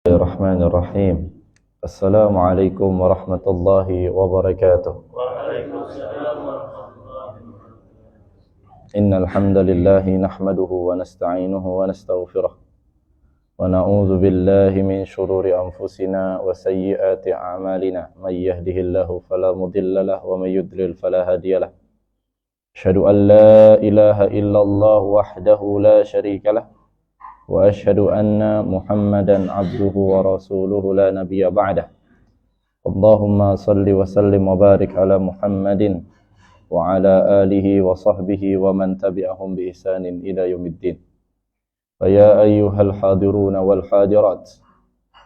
Bismillahirrahmanirrahim. Assalamualaikum warahmatullahi wabarakatuh. Innal hamdalillah nahmaduhu wa nasta'inuhu wa nastaghfiruh wa na'udzu billahi min shururi anfusina wa sayyiati a'malina. May yahdihillahu fala mudilla lahu wa may yudlil fala hadiya lahu. Asyhadu an la ilaha illallah wahdahu la syarika lahu wa asyhadu anna Muhammadan abduhu wa rasuluhu la nabiyya ba'dah. Allahumma salli wa sallim wa barik ala Muhammadin wa ala alihi wa sahbihi wa man tabi'ahum bi ihsanin ila yaumiddin. Fa ya ayyuhal hadiruna wal hadirat,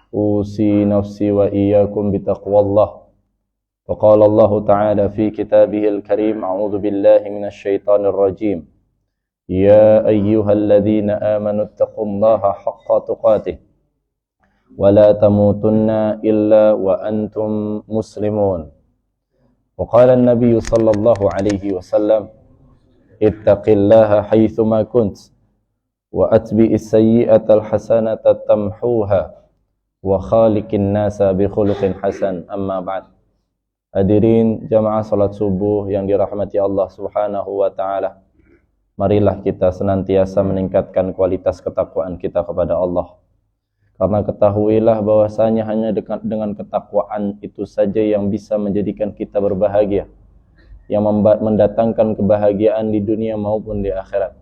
usi nafsi wa iyyakum bi taqwallah. Wa qala Allah ta'ala fi kitabihil karim, a'udzu billahi minasy syaithanir rajim. Ya ayyuhalladzina amanu taqullaha haqqa tuqatih wa la tamutunna illa wa antum muslimun. Wa qala an-nabiy sallallahu alaihi wasallam, ittaqillaha haitsuma kunt wa atbi'is sayyi'atal hasanata tamhuha wa khaliqin nasa bi khuluqin hasan. Amma ba'd. Hadirin jamaah salat subuh yang dirahmati Allah Subhanahu wa taala. Marilah kita senantiasa meningkatkan kualitas ketakwaan kita kepada Allah. Karena ketahuilah bahwasanya hanya dengan ketakwaan itu saja yang bisa menjadikan kita berbahagia, yang mendatangkan kebahagiaan di dunia maupun di akhirat.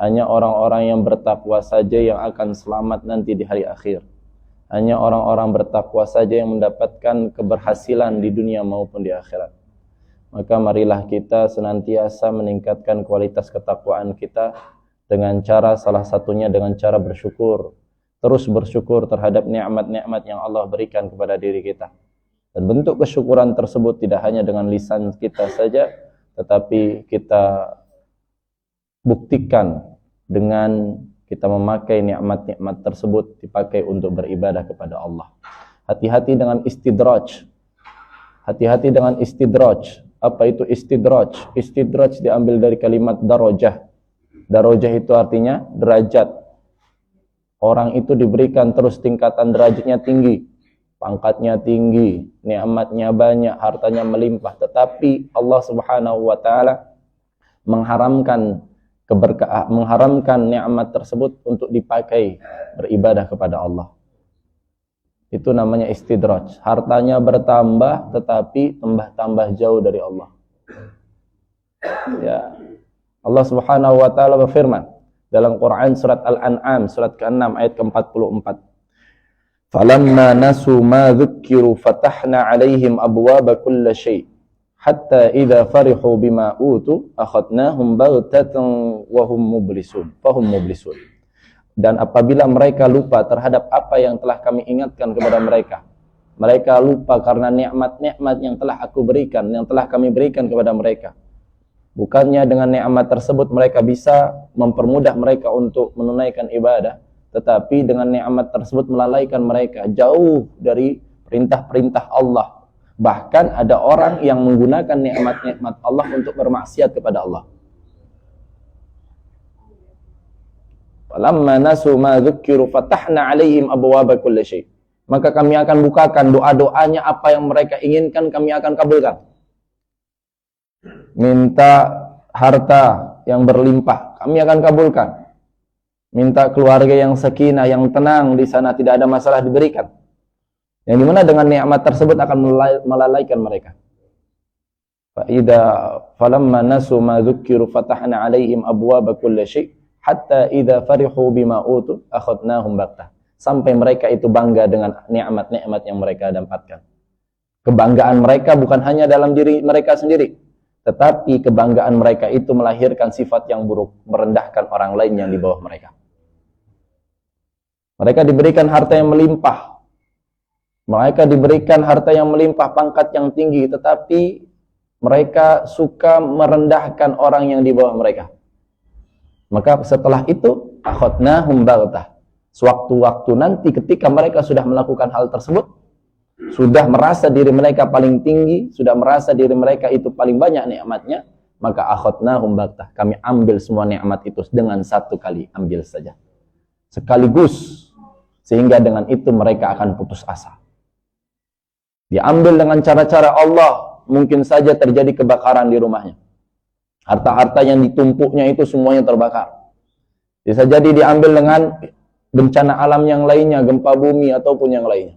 Hanya orang-orang yang bertakwa saja yang akan selamat nanti di hari akhir. Hanya orang-orang bertakwa saja yang mendapatkan keberhasilan di dunia maupun di akhirat. Maka marilah kita senantiasa meningkatkan kualitas ketakwaan kita dengan cara, salah satunya dengan cara bersyukur. Terus bersyukur terhadap nikmat-nikmat yang Allah berikan kepada diri kita. Dan bentuk kesyukuran tersebut tidak hanya dengan lisan kita saja, tetapi kita buktikan dengan kita memakai nikmat-nikmat tersebut dipakai untuk beribadah kepada Allah. Hati-hati dengan istidraj. Hati-hati dengan istidraj. Apa itu istidraj? Istidraj diambil dari kalimat darajah. Darajah itu artinya derajat. Orang itu diberikan terus tingkatan derajatnya tinggi, pangkatnya tinggi, nikmatnya banyak, hartanya melimpah, tetapi Allah Subhanahu wa taala mengharamkan keberkahan, mengharamkan nikmat tersebut untuk dipakai beribadah kepada Allah. Itu namanya istidraj. Hartanya bertambah tetapi tambah jauh dari Allah. Ya. Allah Subhanahu wa taala berfirman dalam Quran surat Al-An'am surat ke-6 ayat ke-44. Falamma nasu ma dzukkiru fatahna 'alaihim abwaaba kulli syai' hatta idza farihu bima utu akhadnahum baghtatan wa hum mublisun. Fahum mublisun. Dan apabila mereka lupa terhadap apa yang telah kami ingatkan kepada mereka, mereka lupa karena nikmat-nikmat yang telah aku berikan, yang telah kami berikan kepada mereka. Bukannya dengan nikmat tersebut mereka bisa mempermudah mereka untuk menunaikan ibadah, tetapi dengan nikmat tersebut melalaikan mereka jauh dari perintah-perintah Allah. Bahkan ada orang yang menggunakan nikmat-nikmat Allah untuk bermaksiat kepada Allah. Falamma nasu ma dzukkiru fatahna 'alaihim abwaaba kulli syai'. Maka kami akan bukakan doa-doanya, apa yang mereka inginkan kami akan kabulkan. Minta harta yang berlimpah, kami akan kabulkan. Minta keluarga yang sakinah, yang tenang, di sana tidak ada masalah, diberikan. Yang dimana dengan nikmat tersebut akan melalaikan mereka. Fa idza falamma nasu ma dzukkiru fatahna 'alaihim abwaaba kulli syai' hatta idza farihu bima utu akhadnahum baghtah. Sampai mereka itu bangga dengan nikmat-nikmat yang mereka dapatkan. Kebanggaan mereka bukan hanya dalam diri mereka sendiri, tetapi kebanggaan mereka itu melahirkan sifat yang buruk, merendahkan orang lain yang di bawah mereka. Mereka diberikan harta yang melimpah. Mereka diberikan harta yang melimpah, pangkat yang tinggi, tetapi mereka suka merendahkan orang yang di bawah mereka. Maka setelah itu akhadnahum baghtah. Sewaktu-waktu nanti ketika mereka sudah melakukan hal tersebut, sudah merasa diri mereka paling tinggi, sudah merasa diri mereka itu paling banyak nikmatnya, maka akhadnahum baghtah. Kami ambil semua nikmat itu dengan satu kali, ambil saja. Sekaligus. sehingga dengan itu mereka akan putus asa. Diambil dengan cara-cara Allah, mungkin saja terjadi kebakaran di rumahnya. Harta-harta yang ditumpuknya itu semuanya terbakar. Bisa jadi diambil dengan bencana alam yang lainnya, gempa bumi ataupun yang lainnya.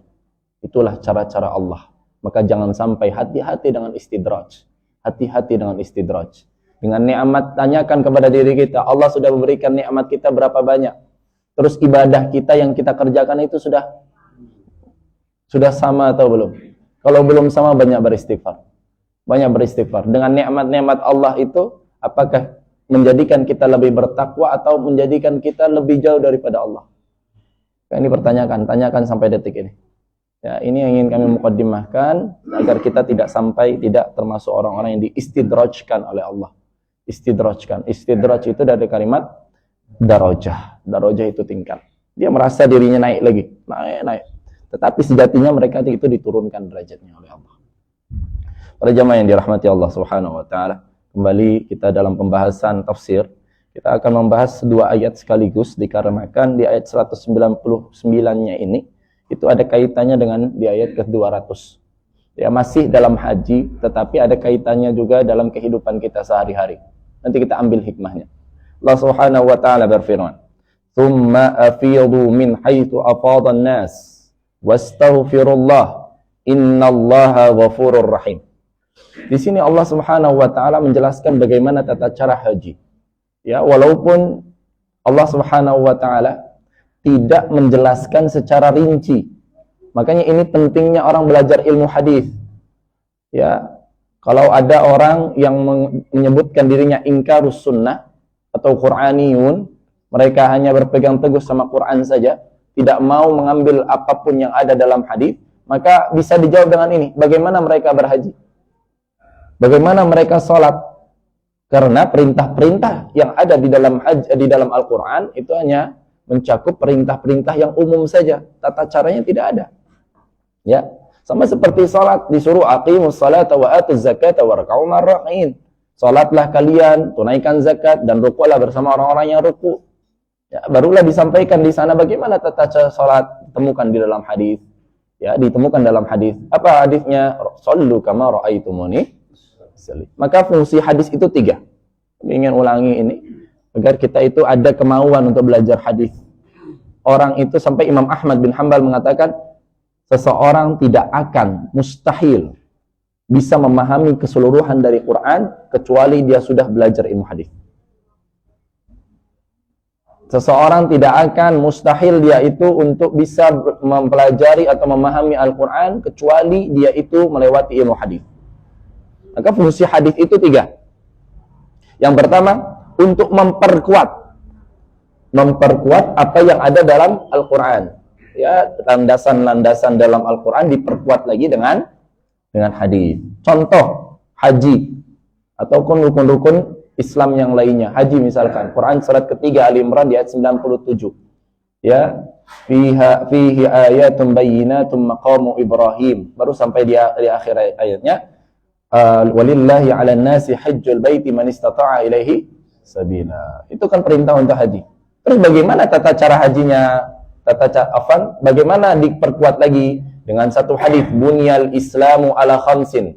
Itulah cara-cara Allah. Maka jangan sampai, hati-hati dengan istidraj. Hati-hati dengan istidraj. Dengan nikmat, tanyakan kepada diri kita, Allah sudah memberikan nikmat kita berapa banyak? Terus ibadah kita yang kita kerjakan itu sudah sama atau belum? Kalau belum sama, banyak beristighfar. Banyak beristighfar. Dengan nikmat-nikmat Allah itu, apakah menjadikan kita lebih bertakwa atau menjadikan kita lebih jauh daripada Allah? Ini tanyakan sampai detik ini. Ya, ini yang ingin kami mukaddimahkan agar kita tidak termasuk orang-orang yang diistidrajkan oleh Allah. Istidraj itu dari kalimat darajah. Darajah itu tingkat. Dia merasa dirinya naik lagi, naik. Tetapi sejatinya mereka itu diturunkan derajatnya oleh Allah. Para jamaah yang dirahmati Allah Subhanahu wa taala, kembali kita dalam pembahasan tafsir. Kita akan membahas dua ayat sekaligus dikarenakan di ayat 199-nya ini itu ada kaitannya dengan di ayat ke-200. Ya, masih dalam haji, tetapi ada kaitannya juga dalam kehidupan kita sehari-hari. Nanti kita ambil hikmahnya. Allah Subhanahu wa taala berfirman, "Tsumma afidu min haitsu afadha an-nas wastaghfirullah innallaha ghafurur rahim." Di sini Allah Subhanahu wa taala menjelaskan bagaimana tata cara haji. Ya, walaupun Allah Subhanahu wa taala tidak menjelaskan secara rinci. Makanya ini pentingnya orang belajar ilmu hadis. Ya, kalau ada orang yang menyebutkan dirinya ingkarus sunnah atau Qur'aniyun, mereka hanya berpegang teguh sama Quran saja, tidak mau mengambil apapun yang ada dalam hadis, maka bisa dijawab dengan ini, bagaimana mereka berhaji? Bagaimana mereka sholat? Karena perintah-perintah yang ada di dalam Al-Quran itu hanya mencakup perintah-perintah yang umum saja, tata caranya tidak ada. Ya, sama seperti salat, disuruh aqimus salata wa atuz zakata warka'u ma'ar-raki'in. Salatlah kalian, tunaikan zakat dan rukuklah bersama orang-orang yang rukuk. Ya, barulah disampaikan di sana bagaimana tata cara salat, temukan di dalam hadis. Ya, ditemukan dalam hadis. Apa hadisnya? Shallu kama ra'aitumuni. Maka fungsi hadis itu 3. Kami ingin ulangi ini agar kita itu ada kemauan untuk belajar hadis. Orang itu sampai Imam Ahmad bin Hanbal mengatakan seseorang tidak akan mustahil bisa memahami keseluruhan dari Quran kecuali dia sudah belajar ilmu hadis. Seseorang tidak akan mustahil dia itu untuk bisa mempelajari atau memahami Al-Quran kecuali dia itu melewati ilmu hadis. Maka fungsi hadis itu 3. Yang pertama, untuk memperkuat apa yang ada dalam Al-Quran. Ya, landasan-landasan dalam Al-Quran diperkuat lagi dengan hadis. Contoh haji ataupun rukun-rukun Islam yang lainnya. Haji misalkan, Quran surat ketiga Ali Imran di ayat 97. Ya, fihi ayatun bayyinatun maqamu Ibrahim. Baru sampai di akhir ayatnya, walillahi 'alan nasi hajjul baiti man istata'a ilaihi sabila. Itu kan perintah untuk haji. Terus bagaimana tata cara hajinya? Bagaimana diperkuat lagi dengan satu hadis, bunyal islamu ala khamsin.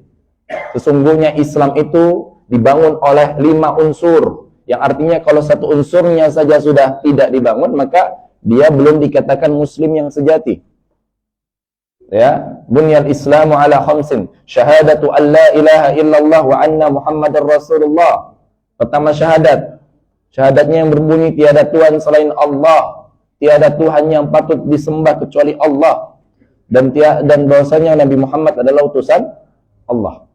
Sesungguhnya Islam itu dibangun oleh 5 unsur. Yang artinya kalau satu unsurnya saja sudah tidak dibangun, maka dia belum dikatakan muslim yang sejati. Ya, bunyal islamu ala khamsin. Syahadatu an la ilaha illallah wa anna muhammadar rasulullah. Pertama syahadat. Syahadatnya yang berbunyi tiada Tuhan selain Allah, tiada Tuhan yang patut disembah kecuali Allah, dan bahwasanya Nabi Muhammad adalah utusan Allah.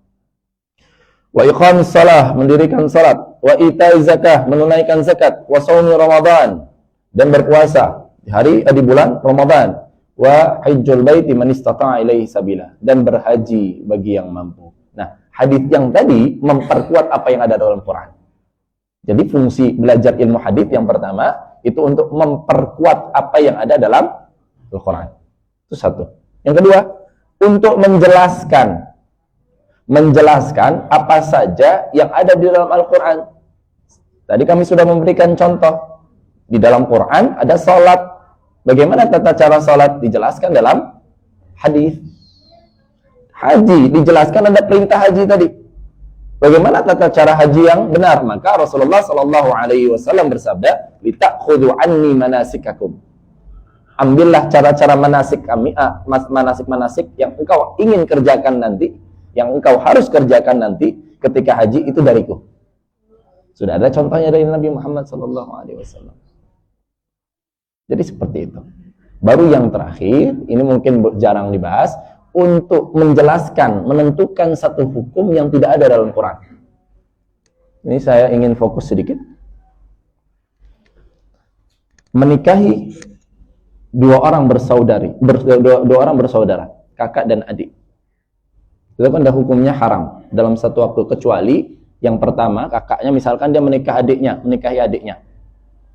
Wa iqamis salah, mendirikan salat, wa ita'iz zakah, menunaikan zakat, wa shaumi Ramadan, dan berpuasa di bulan Ramadan, wa hajjul baiti man istata'a ilaihi sabila, dan berhaji bagi yang mampu. Nah, hadis yang tadi memperkuat apa yang ada dalam Quran. Jadi fungsi belajar ilmu hadis yang pertama itu untuk memperkuat apa yang ada dalam Al-Quran. Itu satu. Yang kedua, untuk menjelaskan apa saja yang ada di dalam Al-Quran. Tadi kami sudah memberikan contoh. Di dalam Quran ada salat. Bagaimana tata cara sholat? Dijelaskan dalam hadis. Haji dijelaskan, ada perintah haji tadi. Bagaimana tata cara haji yang benar? Maka Rasulullah Shallallahu Alaihi Wasallam bersabda, "Litakhudhu anni manasikakum." Ambillah cara-cara manasik kami, manasik yang engkau ingin kerjakan nanti, yang engkau harus kerjakan nanti ketika haji itu dariku. Sudah ada contohnya dari Nabi Muhammad Shallallahu Alaihi Wasallam. Jadi seperti itu. Baru yang terakhir, ini mungkin jarang dibahas, untuk menjelaskan, menentukan satu hukum yang tidak ada dalam Quran. Ini saya ingin fokus sedikit. Menikahi dua orang bersaudara, kakak dan adik. Itu kan ada hukumnya haram dalam satu waktu, kecuali yang pertama, kakaknya misalkan dia menikahi adiknya.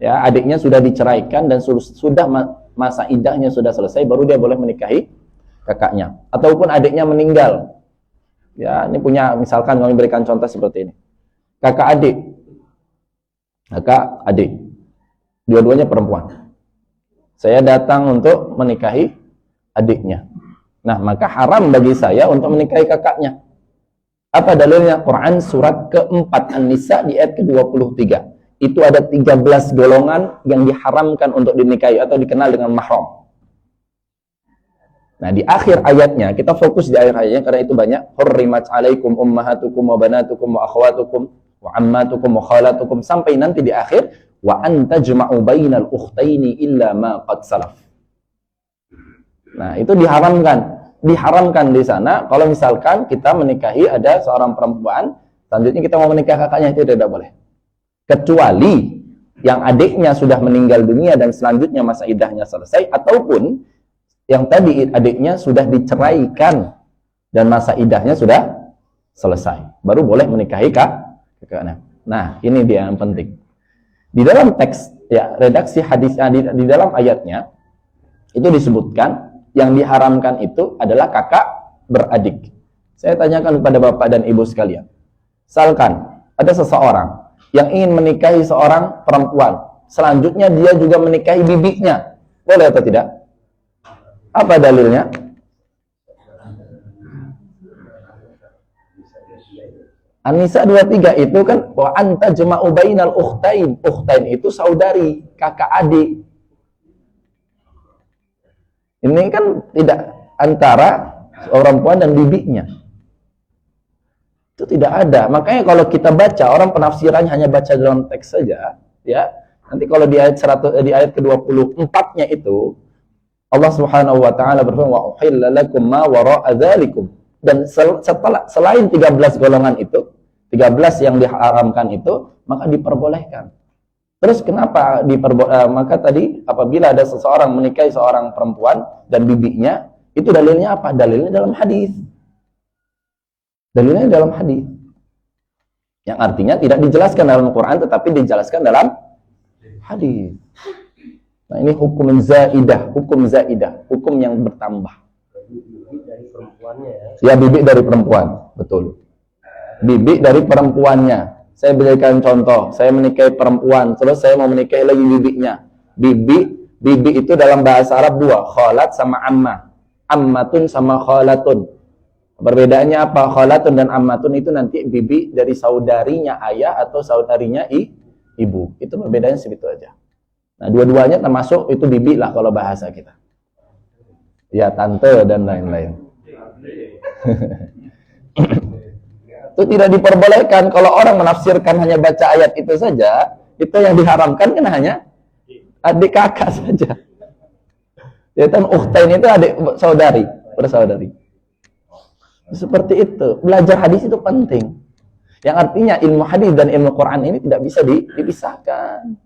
Ya, adiknya sudah diceraikan dan sudah masa iddahnya sudah selesai, baru dia boleh menikahi kakaknya. Ataupun adiknya meninggal. Ya, ini punya, misalkan kami berikan contoh seperti ini. Kakak adik. Dua-duanya perempuan. Saya datang untuk menikahi adiknya. Nah, maka haram bagi saya untuk menikahi kakaknya. Apa dalilnya? Quran surat keempat An-Nisa di ayat ke-23. Itu ada 13 golongan yang diharamkan untuk dinikahi atau dikenal dengan mahram. Nah, di akhir ayatnya, kita fokus di akhir ayatnya karena itu banyak. Hurrimat alaikum ummahatukum wa banatukum wa akhwatukum wa ammatukum wa khalatukum, sampai nanti di akhir wa antajma'u bainal ukhtaini illa ma qad salaf. Nah, itu diharamkan di sana. Kalau misalkan kita menikahi ada seorang perempuan, selanjutnya kita mau menikah kakaknya, itu tidak boleh. Kecuali yang adiknya sudah meninggal dunia dan selanjutnya masa iddahnya selesai, ataupun yang tadi adiknya sudah diceraikan dan masa iddahnya sudah selesai, baru boleh menikahi kakaknya. Nah, ini dia yang penting. Di dalam teks, ya, redaksi hadis, di dalam ayatnya itu disebutkan yang diharamkan itu adalah kakak beradik. Saya tanyakan kepada bapak dan ibu sekalian, misalkan ada seseorang yang ingin menikahi seorang perempuan, selanjutnya dia juga menikahi bibinya, boleh atau tidak? Apa dalilnya? An-Nisa 23 itu kan wa anta jama'u bainal ukhtain. Ukhtain itu saudari, kakak adik. Ini kan tidak antara orang perempuan dan bibinya. Itu tidak ada. Makanya kalau kita baca, orang penafsirannya hanya baca dalam teks saja, ya. Nanti kalau di ayat di ayat ke-24-nya itu Allah Subhanahu wa taala berfirman wa uhilla lakum ma wara'a dzalikum, dan selain 13 golongan itu, 13 yang diharamkan itu, maka diperbolehkan. Terus kenapa maka tadi apabila ada seseorang menikahi seorang perempuan dan bibinya, itu dalilnya apa? Dalilnya dalam hadis. Dalilnya dalam hadis. Yang artinya tidak dijelaskan dalam Quran tetapi dijelaskan dalam hadis. Nah, ini hukum zaidah, hukum yang bertambah. Bibi dari perempuannya ya. Ya, bibi dari perempuan, betul. Bibi dari perempuannya. Saya berikan contoh, saya menikahi perempuan, terus saya mau menikahi lagi bibinya. Bibi itu dalam bahasa Arab dua, khalat sama ammah. Ammatun sama khalatun. Perbedaannya apa? Khalatun dan ammatun itu nanti bibi dari saudarinya ayah atau saudarinya ibu. Itu perbedaannya segitu aja. Nah, dua-duanya termasuk itu bibi lah kalau bahasa kita. Ya, tante dan lain-lain. Itu tidak diperbolehkan. Kalau orang menafsirkan hanya baca ayat itu saja, itu yang diharamkan kan hanya adik kakak saja. Ya kan, ukhtain itu adik saudari, bersaudari. Seperti itu. Belajar hadis itu penting. Yang artinya ilmu hadis dan ilmu Quran ini tidak bisa dipisahkan.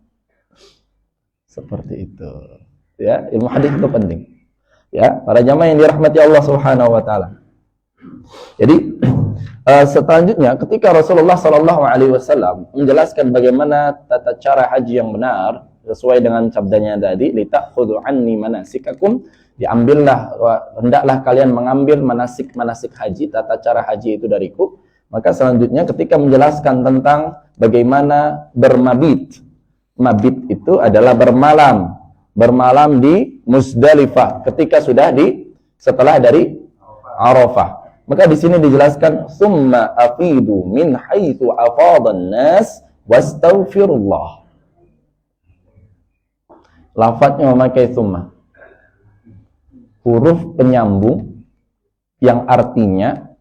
Seperti itu. Ya, ilmu hadis itu penting. Ya, para jamaah yang dirahmati Allah Subhanahu wa taala. Jadi selanjutnya ketika Rasulullah Shallallahu Alaihi Wasallam menjelaskan bagaimana tata cara haji yang benar sesuai dengan sabdanya tadi, litakhudhu anni manasikakum, diambillah, hendaklah kalian mengambil manasik haji, tata cara haji itu dariku. Maka selanjutnya ketika menjelaskan tentang bagaimana bermabit, mabit itu adalah bermalam di Muzdalifah, ketika sudah setelah dari Arafah. Maka di sini dijelaskan summa afidu min haitsu afadhan nas wastaghfirullah. Lafadznya memakai summa, huruf penyambung yang artinya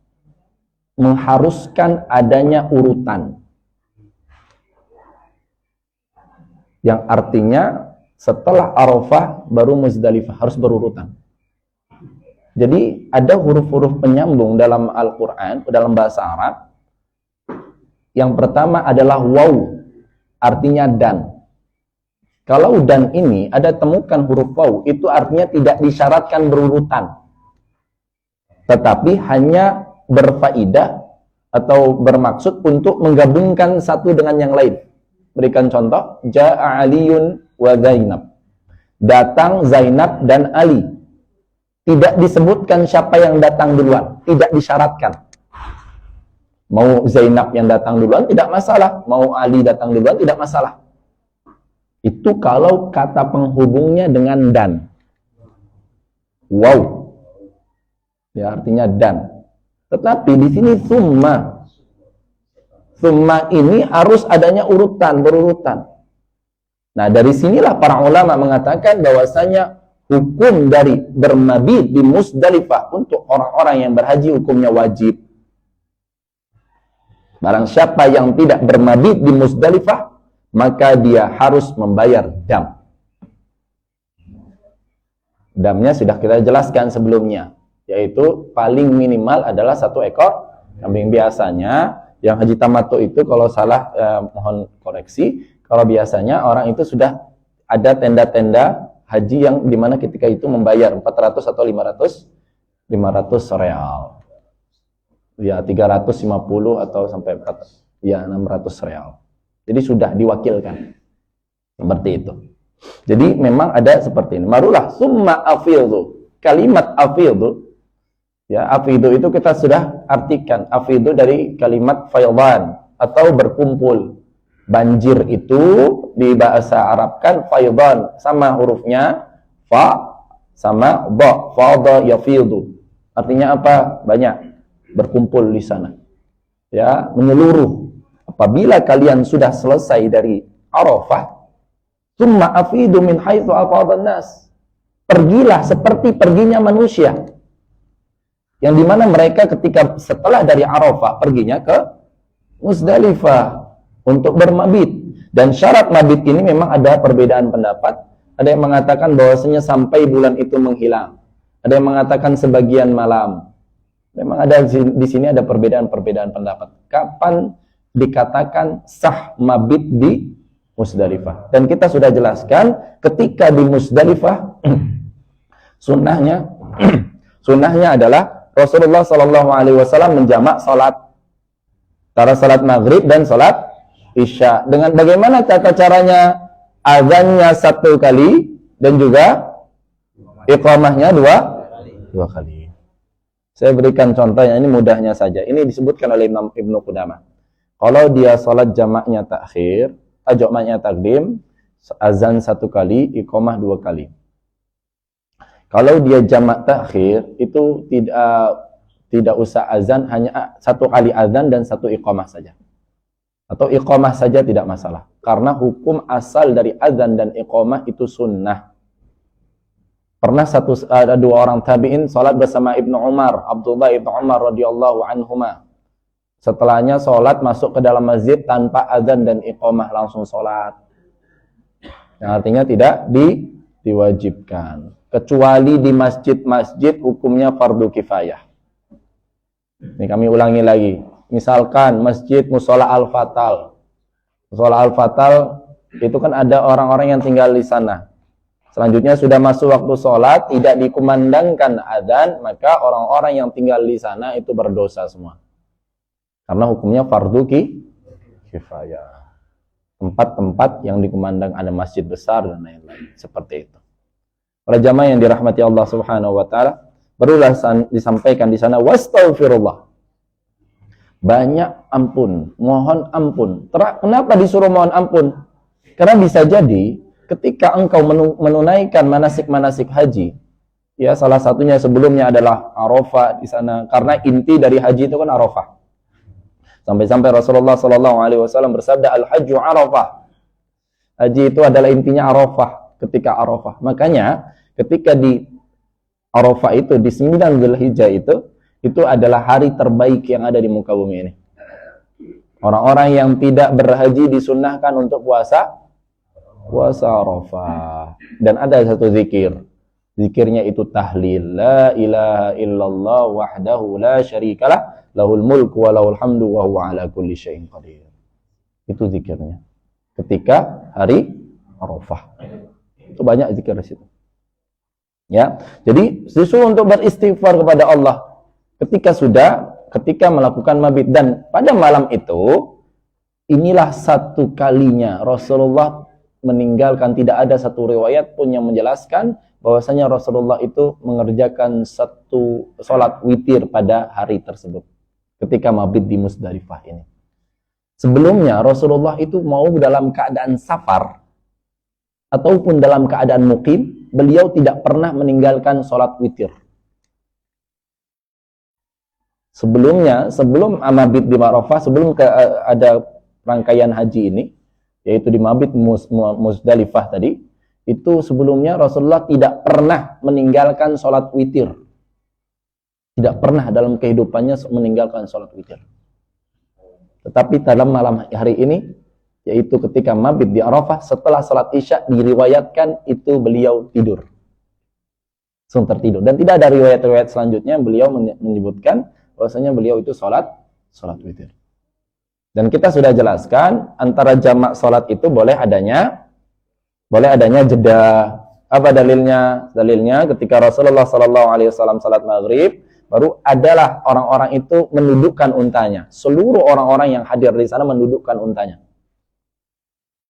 mengharuskan adanya urutan, yang artinya setelah Arafah baru Muzdalifah, harus berurutan. Jadi ada huruf-huruf penyambung dalam Al-Quran, dalam bahasa Arab. Yang pertama adalah waw, artinya dan. Kalau dan ini ada temukan huruf waw, itu artinya tidak disyaratkan berurutan, tetapi hanya berfaedah atau bermaksud untuk menggabungkan satu dengan yang lain. Berikan contoh, Ja'a Aliyun wa Zainab. Datang Zainab dan Ali. Tidak disebutkan siapa yang datang duluan, tidak disyaratkan. Mau Zainab yang datang duluan tidak masalah, mau Ali datang duluan tidak masalah. Itu kalau kata penghubungnya dengan dan. Wow. Ya, artinya dan. Tetapi di sini summa. Summa ini harus adanya urutan, berurutan. Nah, dari sinilah para ulama mengatakan bahwasanya hukum dari bermabit di Muzdalifah untuk orang-orang yang berhaji hukumnya wajib. Barang siapa yang tidak bermabit di Muzdalifah, maka dia harus membayar dam. Damnya sudah kita jelaskan sebelumnya, yaitu paling minimal adalah 1 ekor kambing. Biasanya yang haji tamattu itu, kalau salah mohon koreksi, kalau biasanya orang itu sudah ada tenda-tenda haji yang dimana ketika itu membayar 400 atau 500 real. Ya, 350 atau sampai 400, ya 600 real. Jadi sudah diwakilkan. Seperti itu. Jadi memang ada seperti ini. Barulah summa afidhu. Kalimat afidhu, ya, afidhu itu kita sudah artikan. Afidhu dari kalimat faydan atau berkumpul. Banjir itu di bahasa Arab kan faydan, sama hurufnya fa sama ba, fadha yafidhu. Artinya apa? Banyak berkumpul di sana. Ya, menyeluruh. Apabila kalian sudah selesai dari Arafah, summa afidu min haitsu afadhan nas. Pergilah seperti perginya manusia. Yang dimana mereka ketika setelah dari Arafah perginya ke Muzdalifah untuk bermabit. Dan syarat mabit ini memang ada perbedaan pendapat. Ada yang mengatakan bahwasanya sampai bulan itu menghilang. Ada yang mengatakan sebagian malam. Memang ada di sini ada perbedaan pendapat. Kapan dikatakan sah mabit di Muzdalifah? Dan kita sudah jelaskan ketika di Muzdalifah sunnahnya adalah Rasulullah SAW menjamak salat, antara salat maghrib dan salat isya. Dengan bagaimana tata caranya? Azannya 1 kali dan juga iqamahnya dua kali. Saya berikan contohnya, ini mudahnya saja. Ini disebutkan oleh Imam Ibnu Qudamah. Kalau dia salat jamaknya takhir, jamaknya takdim, azan 1 kali, iqamah 2 kali. Kalau dia jamak takhir, itu tidak usah azan, hanya 1 kali azan dan 1 iqamah saja. Atau iqamah saja tidak masalah. Karena hukum asal dari azan dan iqamah itu sunnah. Pernah ada 2 orang tabi'in salat bersama Ibnu Umar, Abdullah Ibnu Umar radhiyallahu anhuma. Setelahnya salat masuk ke dalam masjid tanpa azan dan iqamah, langsung salat. Yang artinya tidak diwajibkan. Kecuali di masjid-masjid hukumnya fardu kifayah. Ini kami ulangi lagi. Misalkan masjid Mushola Al-Fatal. Mushola Al-Fatal itu kan ada orang-orang yang tinggal di sana. Selanjutnya sudah masuk waktu sholat, tidak dikumandangkan adzan, maka orang-orang yang tinggal di sana itu berdosa semua. Karena hukumnya fardu kifayah. Tempat-tempat yang dikumandang ada masjid besar dan lain-lain. Seperti itu. Para jamaah yang dirahmati Allah Subhanahu wa taala, barulah disampaikan di sana wastaghfirullah. Banyak ampun, mohon ampun. Kenapa disuruh mohon ampun? Karena bisa jadi ketika engkau menunaikan manasik-manasik haji, ya salah satunya sebelumnya adalah Arafah di sana, karena inti dari haji itu kan Arafah. Sampai-sampai Rasulullah SAW bersabda, al-hajju Arafah. Haji itu adalah intinya Arafah, ketika Arafah. Makanya ketika di Arafah itu, di 9 Dzulhijjah itu adalah hari terbaik yang ada di muka bumi ini. Orang-orang yang tidak berhaji disunnahkan untuk puasa Arafah. Dan ada satu zikir. Zikirnya itu tahlil. La ilaha illallah wahdahu la syarikalah, lahul mulku wa lahul hamdu wa huwa ala kulli syai'in qadir. Itu zikirnya ketika hari Arafah. Itu banyak zikir di situ. Ya. Jadi disuruh untuk beristighfar kepada Allah ketika melakukan mabit, dan pada malam itu inilah satu kalinya Rasulullah meninggalkan, tidak ada satu riwayat pun yang menjelaskan bahwasanya Rasulullah itu mengerjakan satu sholat witir pada hari tersebut ketika mabit di Musdalifah ini. Sebelumnya Rasulullah itu mau dalam keadaan safar ataupun dalam keadaan muqim, beliau tidak pernah meninggalkan sholat witir. Sebelumnya, sebelum mabit di Arafah, sebelum ada rangkaian haji ini, yaitu di mabit Musdalifah tadi, itu sebelumnya Rasulullah tidak pernah meninggalkan sholat witir. Tidak pernah dalam kehidupannya meninggalkan sholat witir. Tetapi dalam malam hari ini, yaitu ketika mabit di Arafah, setelah sholat isya, diriwayatkan itu beliau tidur. Langsung tertidur. Dan tidak ada riwayat-riwayat selanjutnya beliau menyebutkan bahwasanya beliau itu sholat witir. Dan kita sudah jelaskan antara jamak sholat itu boleh adanya jeda. Apa dalilnya? Dalilnya ketika Rasulullah SAW sholat maghrib, baru adalah orang-orang itu mendudukkan untanya. Seluruh orang-orang yang hadir di sana mendudukkan untanya.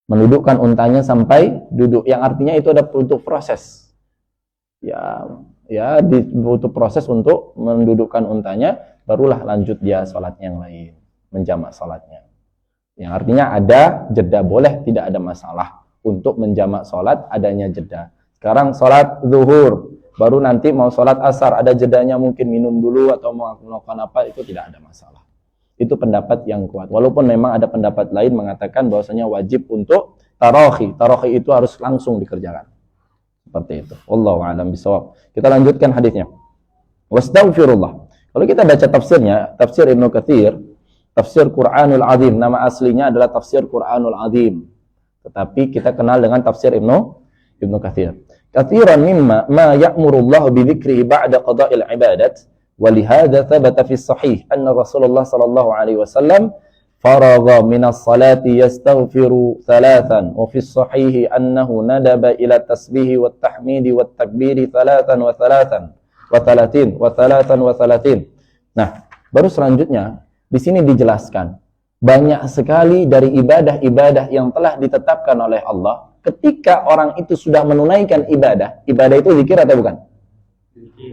Mendudukkan untanya sampai duduk, yang artinya itu ada butuh proses. Ya butuh proses untuk mendudukkan untanya, barulah lanjut dia sholat yang lain, menjamak sholatnya. Yang artinya ada jeda, boleh, tidak ada masalah untuk menjamak sholat adanya jeda. Sekarang sholat zuhur, baru nanti mau sholat asar, ada jedanya, mungkin minum dulu atau mau melakukan apa, itu tidak ada masalah. Itu pendapat yang kuat. Walaupun memang ada pendapat lain mengatakan bahwasanya wajib untuk tarawih. Tarawih itu harus langsung dikerjakan. Seperti itu. Wallahu a'lam bishawab. Kita lanjutkan hadisnya. Wastaghfirullah. Kalau kita baca tafsirnya, tafsir Ibnu Katsir, tafsir Quranul Azim, nama aslinya adalah tafsir Quranul Azim. Tetapi kita kenal dengan tafsir Ibnu Katsir. Katsiran mimma ma ya'murullahu bi dzikrihi ba'da qada'il ibadat, wa lihadza thabata fi sahih anna Rasulullah sallallahu alaihi wasallam faragha min as-salati yastaghfiru thalathan, wa fi sahih annahu nadaba ila tasbihi wat tahmidi wat takbiri thalathan wa thalathan wa thalathan wa thalathin. Nah, baru selanjutnya di sini dijelaskan banyak sekali dari ibadah-ibadah yang telah ditetapkan oleh Allah. Ketika orang itu sudah menunaikan ibadah itu zikir atau bukan?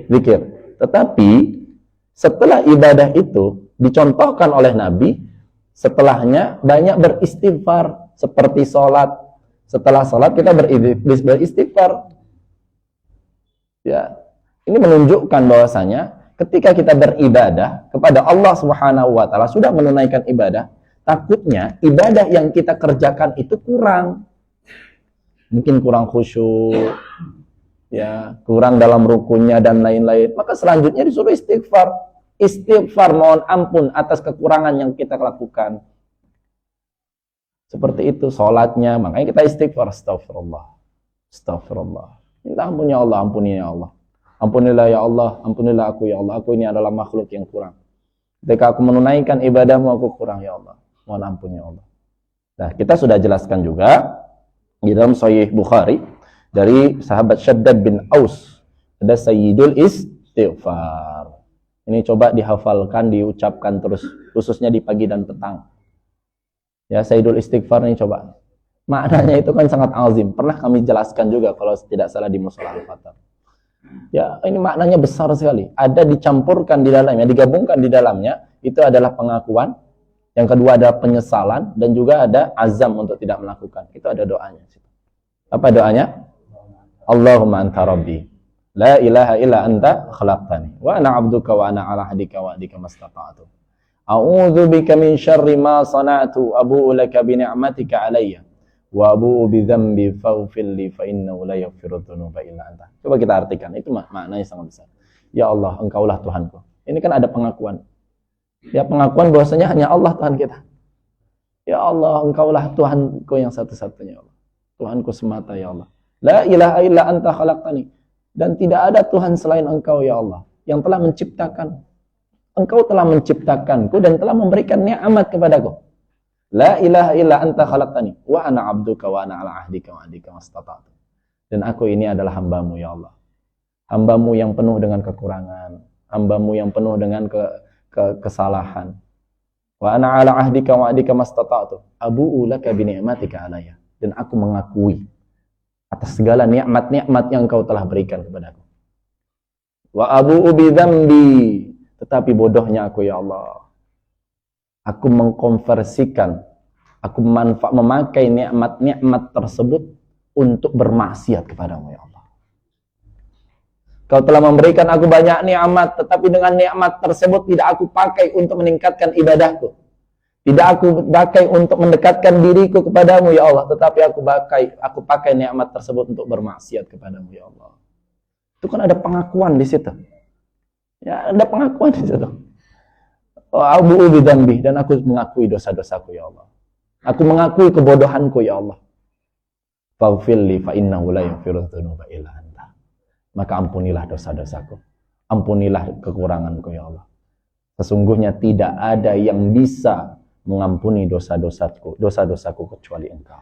Zikir. Tetapi setelah ibadah itu dicontohkan oleh Nabi, setelahnya banyak beristighfar, seperti sholat. Setelah sholat kita beristighfar. Ya, ini menunjukkan bahwasanya ketika kita beribadah kepada Allah Subhanahu wa taala, sudah menunaikan ibadah, takutnya ibadah yang kita kerjakan itu kurang. Mungkin kurang khusyuk, ya, kurang dalam rukunnya dan lain-lain. Maka selanjutnya disuruh istighfar. Istighfar, mohon ampun atas kekurangan yang kita lakukan. Seperti itu sholatnya, makanya kita istighfar. Astagfirullah. Minta ampun ya Allah, ampuni ya Allah. Ampunilah ya Allah, ampunilah aku ya Allah. Aku ini adalah makhluk yang kurang. Ketika aku menunaikan ibadahmu, aku kurang ya Allah. Mohon ampun ya Allah. Nah, kita sudah jelaskan juga di dalam Sahih Bukhari dari sahabat Shaddad bin Aus, ada Sayyidul Istighfar. Ini coba dihafalkan, diucapkan terus, khususnya di pagi dan petang. Ya, Sayyidul Istighfar ini coba. Maknanya itu kan sangat azim. Pernah kami jelaskan juga kalau tidak salah di Mushola Al-Fatar. Ya, ini maknanya besar sekali. Ada dicampurkan di dalamnya, digabungkan di dalamnya, itu adalah pengakuan. Yang kedua ada penyesalan, dan juga ada azam untuk tidak melakukan. Itu ada doanya. Apa doanya? Allahumma anta rabbi. La ilaha illa anta khalaqtani. Wa ana abduka wa ana ala ahdika wa adika mastata'atu. A'udzu bika min syarri ma sana'tu. Abu'u laka bi ni'matika alayya. Wa abu'u bi dzambi faghfir li fa innahu la yaghfiru dzunuba illa anta. Coba kita artikan. Itu maknanya sangat besar. Ya Allah, Engkaulah Tuhanku. Ini kan ada pengakuan. Ya, pengakuan bahwasanya hanya Allah Tuhan kita. Ya Allah, Engkaulah Tuhanku yang satu-satunya, Allah. Tuhanku semata, ya Allah. La ilaha illa anta khalaqtani. Dan tidak ada Tuhan selain Engkau, ya Allah, yang telah menciptakan. Engkau telah menciptakanku dan telah memberikan nikmat kepadaku. La ilaha illa anta khalaqtani wa ana abduka wa ana ala ahdika wa adika mastata'tu. Dan aku ini adalah hambamu, ya Allah. Hambamu yang penuh dengan kekurangan, hambamu yang penuh dengan kesalahan. Wa ana ala ahdika wa adika mastata'tu. Abu'u laka bi ni'matika alayya. Dan aku mengakui atas segala nikmat-nikmat yang Engkau telah berikan kepadaku. Wa abu'u bi dzambi. Tetapi bodohnya aku, ya Allah. Aku mengkonversikan, aku memakai nikmat-nikmat tersebut untuk bermaksiat kepadamu, ya Allah. Kau telah memberikan aku banyak nikmat, tetapi dengan nikmat tersebut tidak aku pakai untuk meningkatkan ibadahku. Tidak aku pakai untuk mendekatkan diriku kepadamu, ya Allah, tetapi aku pakai nikmat tersebut untuk bermaksiat kepadamu, ya Allah. Itu kan ada pengakuan di situ. Ya, ada pengakuan di situ. Abu'u bidzambi, dan aku mengakui dosa-dosaku, ya Allah. Aku mengakui kebodohanku, ya Allah. Faghfirli fa innahu la yaghfiru dzunuba illa anta. Maka ampunilah dosa-dosaku. Ampunilah kekuranganku, ya Allah. Sesungguhnya tidak ada yang bisa mengampuni dosa-dosaku kecuali Engkau.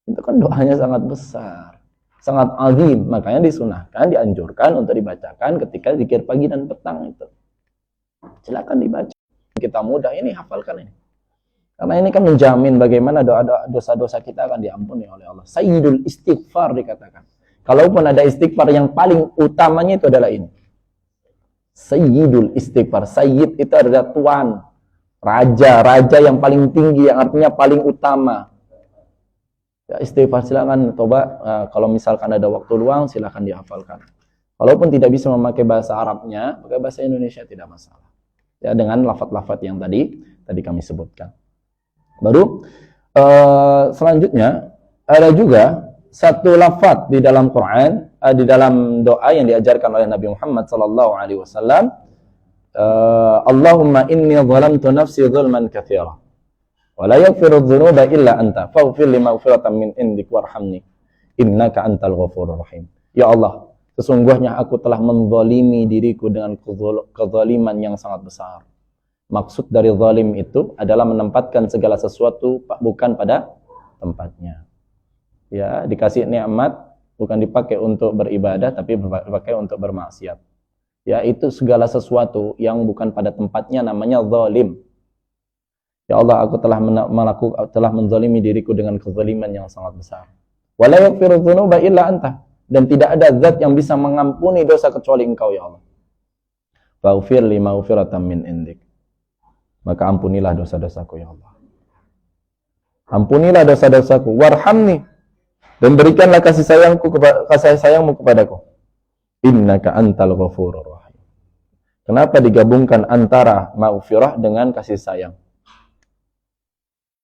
Itu kan doanya sangat besar, sangat azim. Makanya disunahkan, dianjurkan untuk dibacakan ketika zikir pagi dan petang itu. Silakan dibaca. Kita mudah ini, hafalkan ini. Karena ini kan menjamin bagaimana dosa-dosa kita akan diampuni oleh Allah. Sayyidul istighfar dikatakan. Kalaupun ada istighfar yang paling utamanya itu adalah ini. Sayyidul istighfar. Sayyid itu adalah tuan, raja yang paling tinggi, yang artinya paling utama. Ya, istighfar silakan coba, kalau misalkan ada waktu luang silakan dihafalkan. Walaupun tidak bisa memakai bahasa Arabnya, pakai bahasa Indonesia tidak masalah. Ya, dengan lafaz-lafaz yang tadi kami sebutkan. Baru selanjutnya ada juga satu lafaz di dalam Quran, di dalam doa yang diajarkan oleh Nabi Muhammad sallallahu alaihi wasallam, Allahumma inni zalamtu nafsi zulman katsira wa la yaghfiru dzunuba illa anta faghfir li maghfiratan min indik warhamni innaka antal ghafurur rahim. Ya Allah, sesungguhnya aku telah menzalimi diriku dengan kezaliman yang sangat besar. Maksud dari zalim itu adalah menempatkan segala sesuatu bukan pada tempatnya. Ya, dikasih nikmat bukan dipakai untuk beribadah tapi dipakai untuk bermaksiat. Ya, itu segala sesuatu yang bukan pada tempatnya namanya zalim. Ya Allah, aku telah menzalimi diriku dengan kezaliman yang sangat besar. Wala yaghfiru dzunuba illa anta, dan tidak ada zat yang bisa mengampuni dosa kecuali Engkau, ya Allah. Faghfir li maghfiratan min indik. Maka ampunilah dosa-dosaku, ya Allah. Ampunilah dosa-dosaku, warhamni, dan berikanlah kasih sayangmu kepadaku. Innaka antal ghafurur rahim. Kenapa digabungkan antara maghfirah dengan kasih sayang?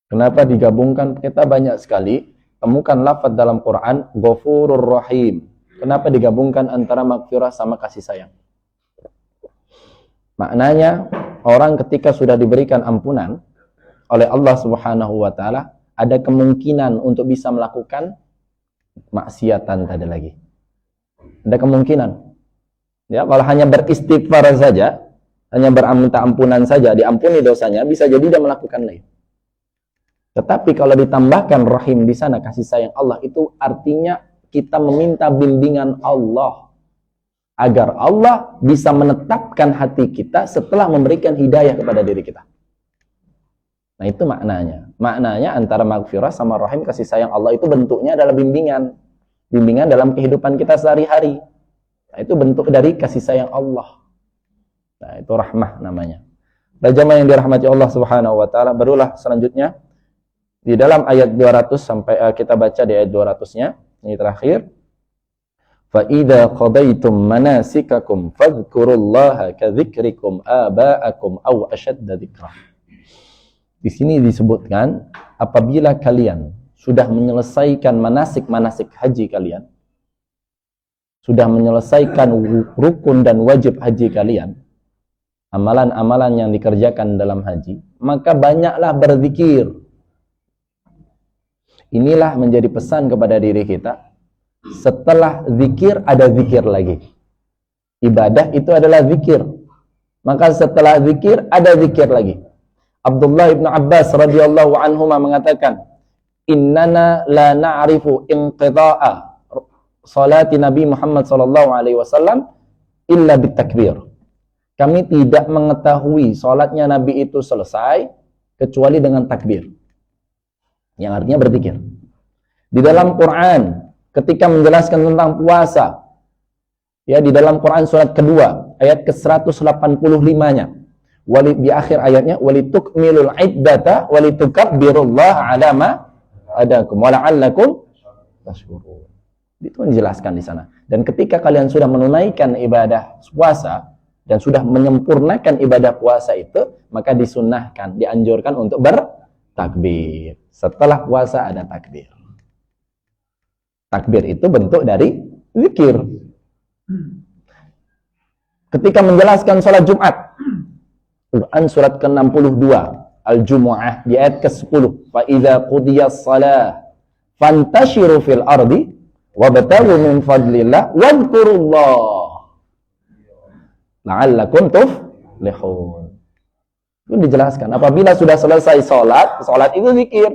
Kenapa digabungkan? Kita banyak sekali temukan lafaz dalam Quran ghafurur rahim. Kenapa digabungkan antara maghfirah sama kasih sayang? Maknanya, orang ketika sudah diberikan ampunan oleh Allah Subhanahu wa taala, ada kemungkinan untuk bisa melakukan maksiatan tadi lagi. Ada kemungkinan. Ya, kalau hanya beristighfar saja, hanya minta ampunan saja, diampuni dosanya, bisa jadi dia melakukan lagi. Tetapi kalau ditambahkan rahim di sana, kasih sayang Allah, itu artinya kita meminta bimbingan Allah agar Allah bisa menetapkan hati kita setelah memberikan hidayah kepada diri kita. Nah, itu maknanya. Maknanya antara maghfirah sama rahim, kasih sayang Allah, itu bentuknya adalah bimbingan. Bimbingan dalam kehidupan kita sehari-hari. Nah, itu bentuk dari kasih sayang Allah. Nah, itu rahmah namanya. Dan jamaah yang dirahmati Allah Subhanahu wa taala, barulah selanjutnya Di dalam ayat 200 sampai kita baca di ayat 200-nya, ini terakhir. فَإِذَا قَضَيْتُمْ مَنَاسِكَكُمْ فَاذْكُرُوا اللَّهَ كَذِكْرِكُمْ آبَاءَكُمْ أَوْ أَشَدَّ ذِكْرًا. Di sini disebutkan apabila kalian sudah menyelesaikan manasik-manasik haji kalian, sudah menyelesaikan rukun dan wajib haji kalian, amalan-amalan yang dikerjakan dalam haji, maka banyaklah berzikir. Inilah menjadi pesan kepada diri kita. Setelah zikir ada zikir lagi. Ibadah itu adalah zikir. Maka setelah zikir ada zikir lagi. Abdullah ibn Abbas radhiyallahu anhuma mengatakan, "Innana la na'rifu inqidha'a salati Nabi Muhammad sallallahu alaihi wasallam illa bitakbir." Kami tidak mengetahui salatnya Nabi itu selesai kecuali dengan takbir. Yang artinya berzikir. Di dalam Quran ketika menjelaskan tentang puasa, ya, di dalam Quran surat kedua ayat ke-185-nya, di akhir ayatnya, walitukmilul iddata walitukabbirullaha ala ma adakum wa la'allakum tashkurun. Itu menjelaskan di sana. Dan ketika kalian sudah menunaikan ibadah puasa dan sudah menyempurnakan ibadah puasa itu, maka disunnahkan, dianjurkan untuk bertakbir. Setelah puasa ada takbir. Takbir itu bentuk dari zikir. Ketika menjelaskan sholat Jumat, Quran surat ke-62, Al-Jumu'ah, di ayat ke-10, فَإِذَا قُضِيَ الصَّلَاةِ فَانْتَشِرُوا فِي الْأَرْضِ وَابْتَغُوا مِنْ فَضْلِ اللَّهِ وَاذْكُرُوا اللَّهَ لَعَلَّكُمْ تُفْلِحُونَ. Itu dijelaskan, apabila sudah selesai sholat itu zikir.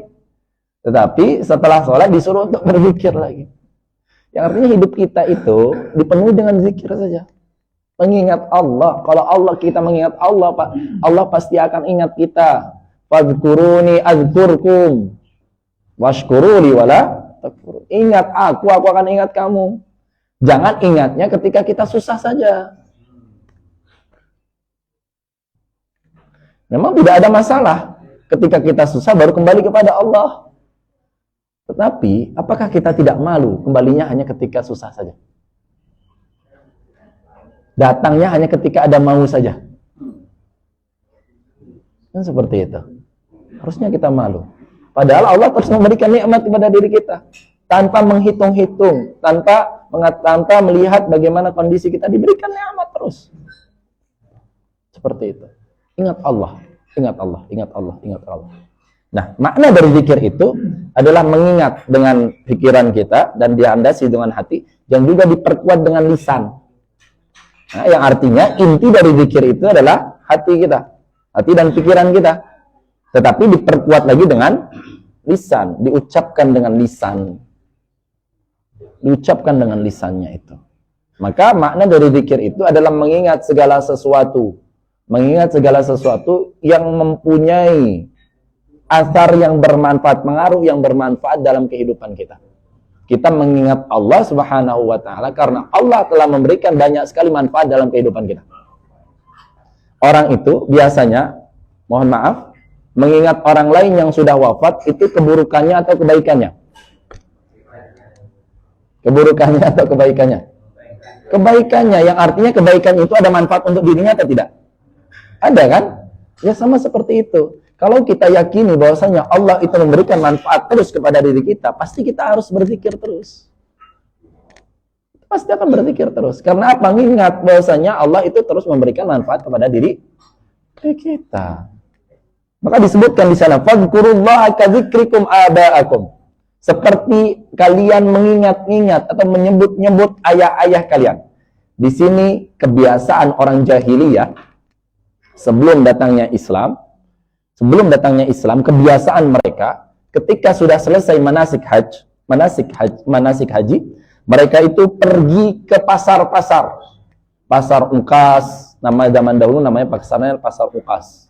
Tetapi setelah sholat disuruh untuk berzikir lagi. Yang artinya hidup kita itu dipenuhi dengan zikir saja. Mengingat Allah. Kalau kita mengingat Allah, Pak, Allah pasti akan ingat kita. Fadhkuruni azkurkum washkuruli wala takfurun. Ingat aku akan ingat kamu. Jangan ingatnya ketika kita susah saja. Memang tidak ada masalah ketika kita susah baru kembali kepada Allah. Tetapi, apakah kita tidak malu kembalinya hanya ketika susah saja? Datangnya hanya ketika ada mau saja. Kan seperti itu. Harusnya kita malu. Padahal Allah terus memberikan nikmat kepada diri kita. Tanpa menghitung-hitung. Tanpa melihat bagaimana kondisi kita, diberikan nikmat terus. Seperti itu. Ingat Allah. Ingat Allah. Ingat Allah. Ingat Allah. Nah, makna dari zikir itu adalah mengingat dengan pikiran kita dan dilandasi dengan hati, yang juga diperkuat dengan lisan. Nah, yang artinya inti dari zikir itu adalah hati kita, hati dan pikiran kita. Tetapi diperkuat lagi dengan lisan, diucapkan dengan lisan. Diucapkan dengan lisannya itu. Maka makna dari zikir itu adalah mengingat segala sesuatu. Mengingat segala sesuatu yang mempunyai asar yang bermanfaat, pengaruh yang bermanfaat dalam kehidupan kita. Kita mengingat Allah Subhanahu wa ta'ala karena Allah telah memberikan banyak sekali manfaat dalam kehidupan kita. Orang itu biasanya, mohon maaf, mengingat orang lain yang sudah wafat, itu keburukannya atau kebaikannya? Keburukannya atau kebaikannya? Kebaikannya, yang artinya kebaikan itu ada manfaat untuk dirinya atau tidak? Ada kan? Ya sama seperti itu. Kalau kita yakini bahwasanya Allah itu memberikan manfaat terus kepada diri kita, pasti kita harus berzikir terus. Pasti akan berzikir terus. Karena apa? Mengingat bahwasanya Allah itu terus memberikan manfaat kepada diri kita. Maka disebutkan di sana, fadhkurullaha kadzikrikum aba'akum. Seperti kalian mengingat-ingat atau menyebut-nyebut ayah-ayah kalian. Di sini kebiasaan orang jahiliyah sebelum datangnya Islam, kebiasaan mereka ketika sudah selesai manasik haji, mereka itu pergi ke pasar-pasar. Pasar Uqas, nama zaman dahulu namanya pasar Uqas.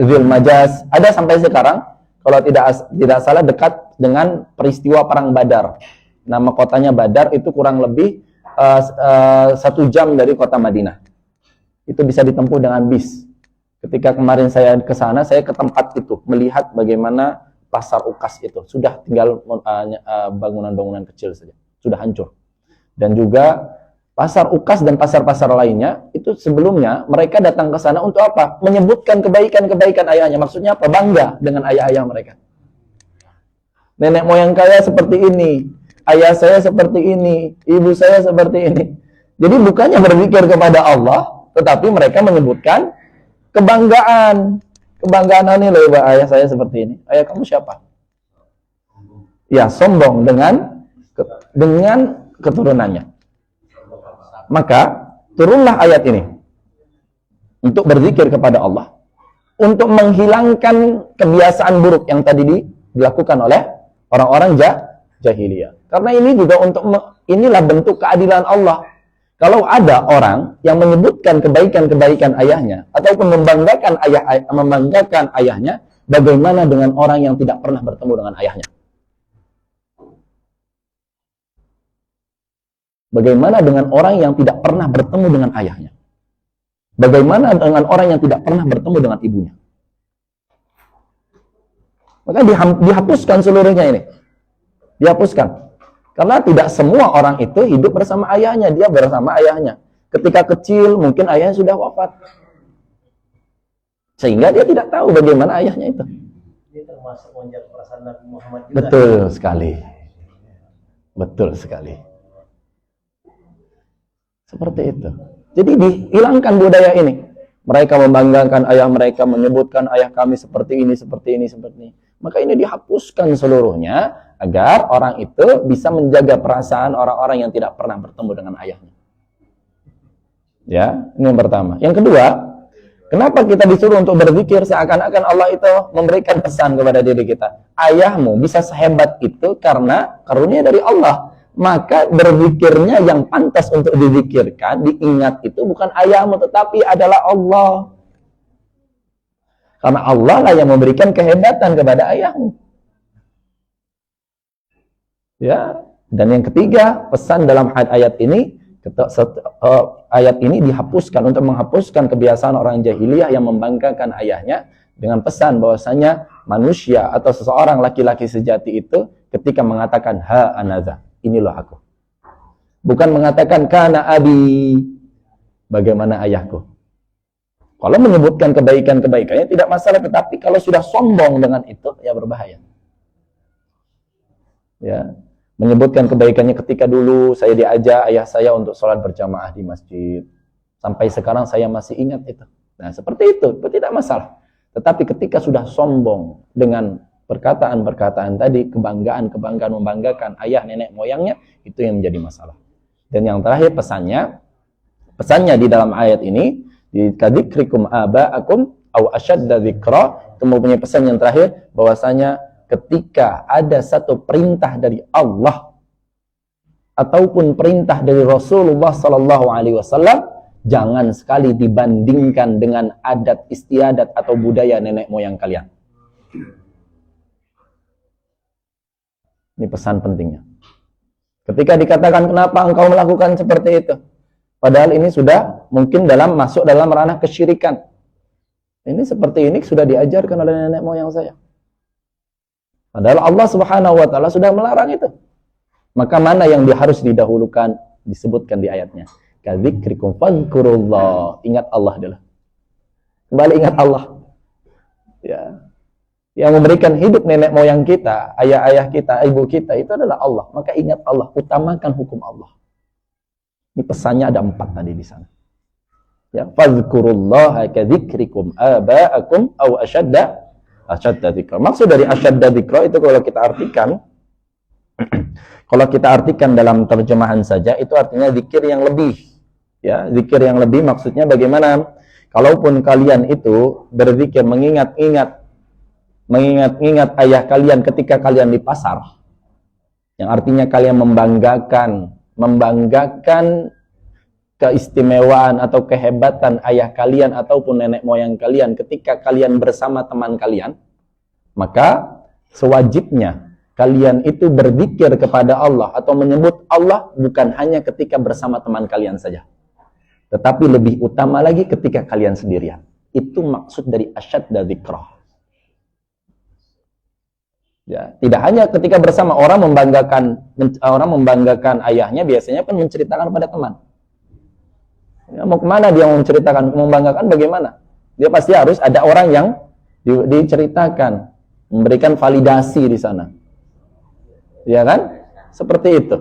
Dzul Majas, ada sampai sekarang, kalau tidak salah dekat dengan peristiwa perang Badar. Nama kotanya Badar itu kurang lebih 1 jam dari kota Madinah. Itu bisa ditempuh dengan bis. Ketika kemarin saya ke sana, saya ke tempat itu melihat bagaimana pasar Ukas itu sudah tinggal bangunan-bangunan kecil saja, sudah hancur. Dan juga pasar Ukas dan pasar-pasar lainnya itu sebelumnya mereka datang ke sana untuk apa? Menyebutkan kebaikan-kebaikan ayahnya. Maksudnya apa? Bangga dengan ayah-ayah mereka. Nenek moyang kaya seperti ini, ayah saya seperti ini, ibu saya seperti ini. Jadi bukannya berzikir kepada Allah, tetapi mereka menyebutkan kebanggaan ini loh, ayah saya seperti ini. Ayah kamu siapa? Ya, sombong dengan keturunannya. Maka turunlah ayat ini untuk berzikir kepada Allah, untuk menghilangkan kebiasaan buruk yang tadi dilakukan oleh orang-orang jahiliyah. Karena ini juga inilah bentuk keadilan Allah. Kalau ada orang yang menyebutkan kebaikan-kebaikan ayahnya ataupun membanggakan ayahnya, bagaimana dengan orang yang tidak pernah bertemu dengan ayahnya? Bagaimana dengan orang yang tidak pernah bertemu dengan ayahnya? Bagaimana dengan orang yang tidak pernah bertemu dengan ibunya? Maka dihapuskan seluruhnya ini. Dihapuskan. Karena tidak semua orang itu hidup bersama ayahnya, dia bersama ayahnya. Ketika kecil mungkin ayahnya sudah wafat. Sehingga dia tidak tahu bagaimana ayahnya itu. Ini termasuk menjaga perasaan Nabi Muhammad juga. Betul sekali. Betul sekali. Seperti itu. Jadi dihilangkan budaya ini. Mereka membanggakan ayah mereka, menyebutkan ayah kami seperti ini, seperti ini, seperti ini. Maka ini dihapuskan seluruhnya agar orang itu bisa menjaga perasaan orang-orang yang tidak pernah bertemu dengan ayahnya. Ya, ini yang pertama. Yang kedua, kenapa kita disuruh untuk berzikir seakan-akan Allah itu memberikan pesan kepada diri kita? Ayahmu bisa sehebat itu karena karunia dari Allah. Maka berzikirnya yang pantas untuk dizikirkan, diingat itu bukan ayahmu tetapi adalah Allah. Karena Allah lah yang memberikan kehebatan kepada ayahmu. Ya, dan yang ketiga, pesan dalam ayat ini dihapuskan untuk menghapuskan kebiasaan orang jahiliyah yang membanggakan ayahnya dengan pesan bahwasanya manusia atau seseorang laki-laki sejati itu ketika mengatakan ha anaza, inilah aku. Bukan mengatakan kana abi, bagaimana ayahku. Kalau menyebutkan kebaikan-kebaikannya tidak masalah, tetapi kalau sudah sombong dengan itu ya berbahaya. Ya, menyebutkan kebaikannya ketika dulu saya diajak ayah saya untuk sholat berjamaah di masjid. Sampai sekarang saya masih ingat itu. Nah, seperti itu tidak masalah. Tetapi ketika sudah sombong dengan perkataan-perkataan tadi, kebanggaan membanggakan ayah nenek moyangnya, itu yang menjadi masalah. Dan yang terakhir pesannya di dalam ayat ini, di kadzikrikum aba'akum aw asyadda dzikra, itu mempunyai pesan yang terakhir bahwasanya ketika ada satu perintah dari Allah ataupun perintah dari Rasulullah sallallahu alaihi wasallam, jangan sekali dibandingkan dengan adat istiadat atau budaya nenek moyang kalian. Ini pesan pentingnya. Ketika dikatakan kenapa engkau melakukan seperti itu? Padahal ini sudah mungkin masuk dalam ranah kesyirikan. Ini seperti ini sudah diajarkan oleh nenek moyang saya. Padahal Allah Subhanahu wa taala sudah melarang itu. Maka mana yang harus didahulukan? Disebutkan di ayatnya. Kadzikrikum fadhkurullah. Ingat Allah adalah. Kembali ingat Allah. Ya. Yang memberikan hidup nenek moyang kita, ayah-ayah kita, ibu kita, itu adalah Allah. Maka ingat Allah, utamakan hukum Allah. Ini pesannya ada 4 tadi di sana. Ya, fadhkurullaha kadzikrikum aba'akum aw asyadda dzikra. Maksud dari asyadda dzikra itu kalau kita artikan dalam terjemahan saja, itu artinya zikir yang lebih. Ya, zikir yang lebih maksudnya bagaimana? Kalaupun kalian itu berzikir mengingat-ingat ayah kalian ketika kalian di pasar, yang artinya kalian membanggakan keistimewaan atau kehebatan ayah kalian ataupun nenek moyang kalian ketika kalian bersama teman kalian, maka sewajibnya kalian itu berzikir kepada Allah atau menyebut Allah bukan hanya ketika bersama teman kalian saja, tetapi lebih utama lagi ketika kalian sendirian. Itu maksud dari asyadda dzikrah. Ya, tidak hanya ketika bersama orang membanggakan ayahnya, biasanya kan menceritakan kepada teman. Ya, mau kemana dia mau menceritakan, membanggakan bagaimana? Dia pasti harus ada orang yang diceritakan, memberikan validasi di sana. Ya kan? Seperti itu.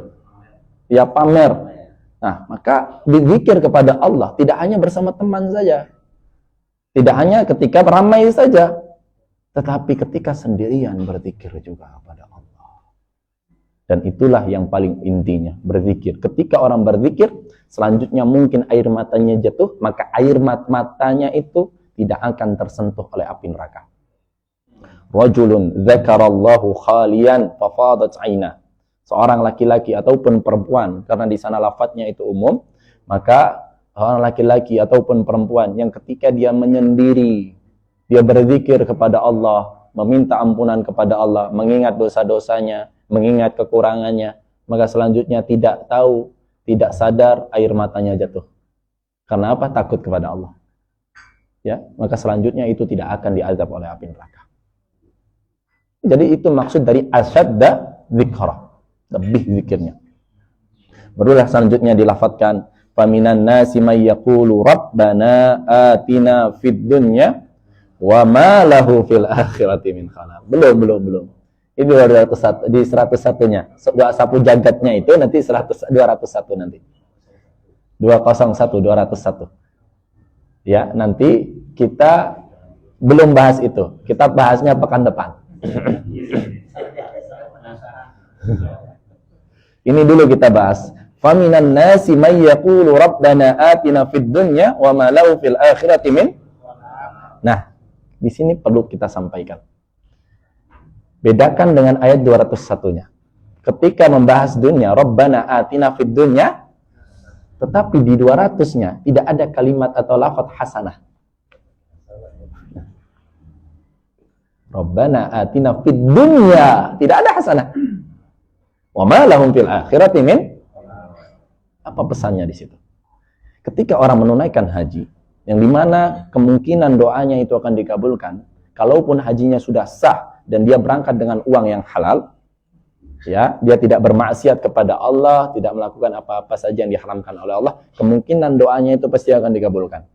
Ya, pamer. Nah, maka berzikir kepada Allah tidak hanya bersama teman saja. Tidak hanya ketika ramai saja, tetapi ketika sendirian berzikir juga kepada Allah. Dan itulah yang paling intinya, berzikir. Ketika orang berzikir, selanjutnya mungkin air matanya jatuh, maka air matanya itu tidak akan tersentuh oleh api neraka. Rajulun dzakarallahu khalian fafadat 'aina. Seorang laki-laki ataupun perempuan, karena di sana lafadznya itu umum, maka seorang laki-laki ataupun perempuan yang ketika dia menyendiri, dia berzikir kepada Allah, meminta ampunan kepada Allah, mengingat dosa-dosanya, mengingat kekurangannya, maka selanjutnya tidak tahu, tidak sadar air matanya jatuh. Karena apa? Takut kepada Allah. Ya, maka selanjutnya itu tidak akan diazab oleh api neraka. Jadi itu maksud dari asyadda dzikrah, lebih zikirnya. Barulah selanjutnya dilafadzkan, faminan nasi may yaqulu rabbana atina fid dunya wa ma lahu fil akhirati min khalaq. Belum. Ini 201 di 101-nya. Sapu jagatnya itu nanti 201 nanti. 201. Ya, nanti kita belum bahas itu. Kita bahasnya pekan depan. Ini dulu kita bahas. Faminan nasi may yaqulu rabbana atina fid dunya wa ma lahu fil akhirati min. Nah, di sini perlu kita sampaikan. Bedakan dengan ayat 201-nya. Ketika membahas dunia, rabbana atina fid dunya, tetapi di 200-nya tidak ada kalimat atau lafaz hasanah. Rabbana atina fid dunya, tidak ada hasanah. Wa ma lahum fil akhirati min. Apa pesannya di situ? Ketika orang menunaikan haji, yang dimana kemungkinan doanya itu akan dikabulkan, kalaupun hajinya sudah sah dan dia berangkat dengan uang yang halal, ya, dia tidak bermaksiat kepada Allah, tidak melakukan apa-apa saja yang diharamkan oleh Allah, kemungkinan doanya itu pasti akan dikabulkan.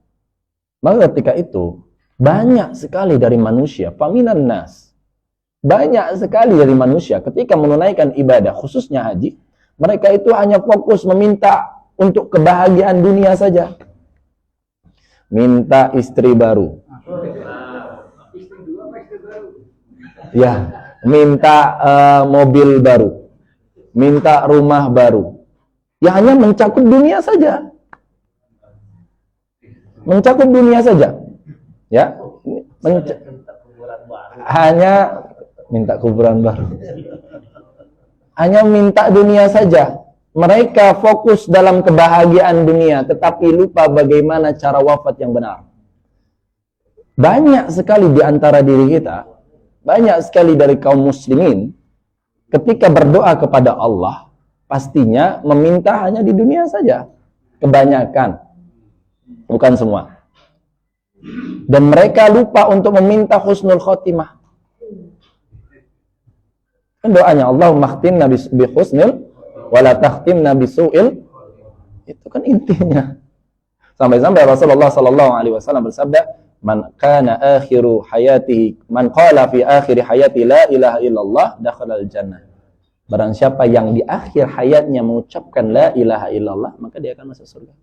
Maka ketika itu banyak sekali dari manusia, faminan nas, banyak sekali dari manusia ketika menunaikan ibadah, khususnya haji, mereka itu hanya fokus meminta untuk kebahagiaan dunia saja. Minta istri baru. Ya, minta mobil baru. Minta rumah baru. Ya, hanya mencakup dunia saja. Mencakup dunia saja. Ya, hanya minta kuburan baru. Hanya minta dunia saja. Mereka fokus dalam kebahagiaan dunia, tetapi lupa bagaimana cara wafat yang benar. Banyak sekali di antara diri kita, banyak sekali dari kaum muslimin, ketika berdoa kepada Allah, pastinya meminta hanya di dunia saja. Kebanyakan, bukan semua. Dan mereka lupa untuk meminta husnul khotimah. Kan doanya, Allahumma khtimna bi husnil wala takhtimna bi su'il. Itu kan intinya. Sampai-sampai Rasulullah sallallahu alaihi wasallam bersabda, man kana akhiru hayatihi, man qala fi akhir hayati la ilaha illallah dakhala al-jannah. Barang siapa yang di akhir hayatnya mengucapkan la ilaha illallah, maka dia akan masuk surga.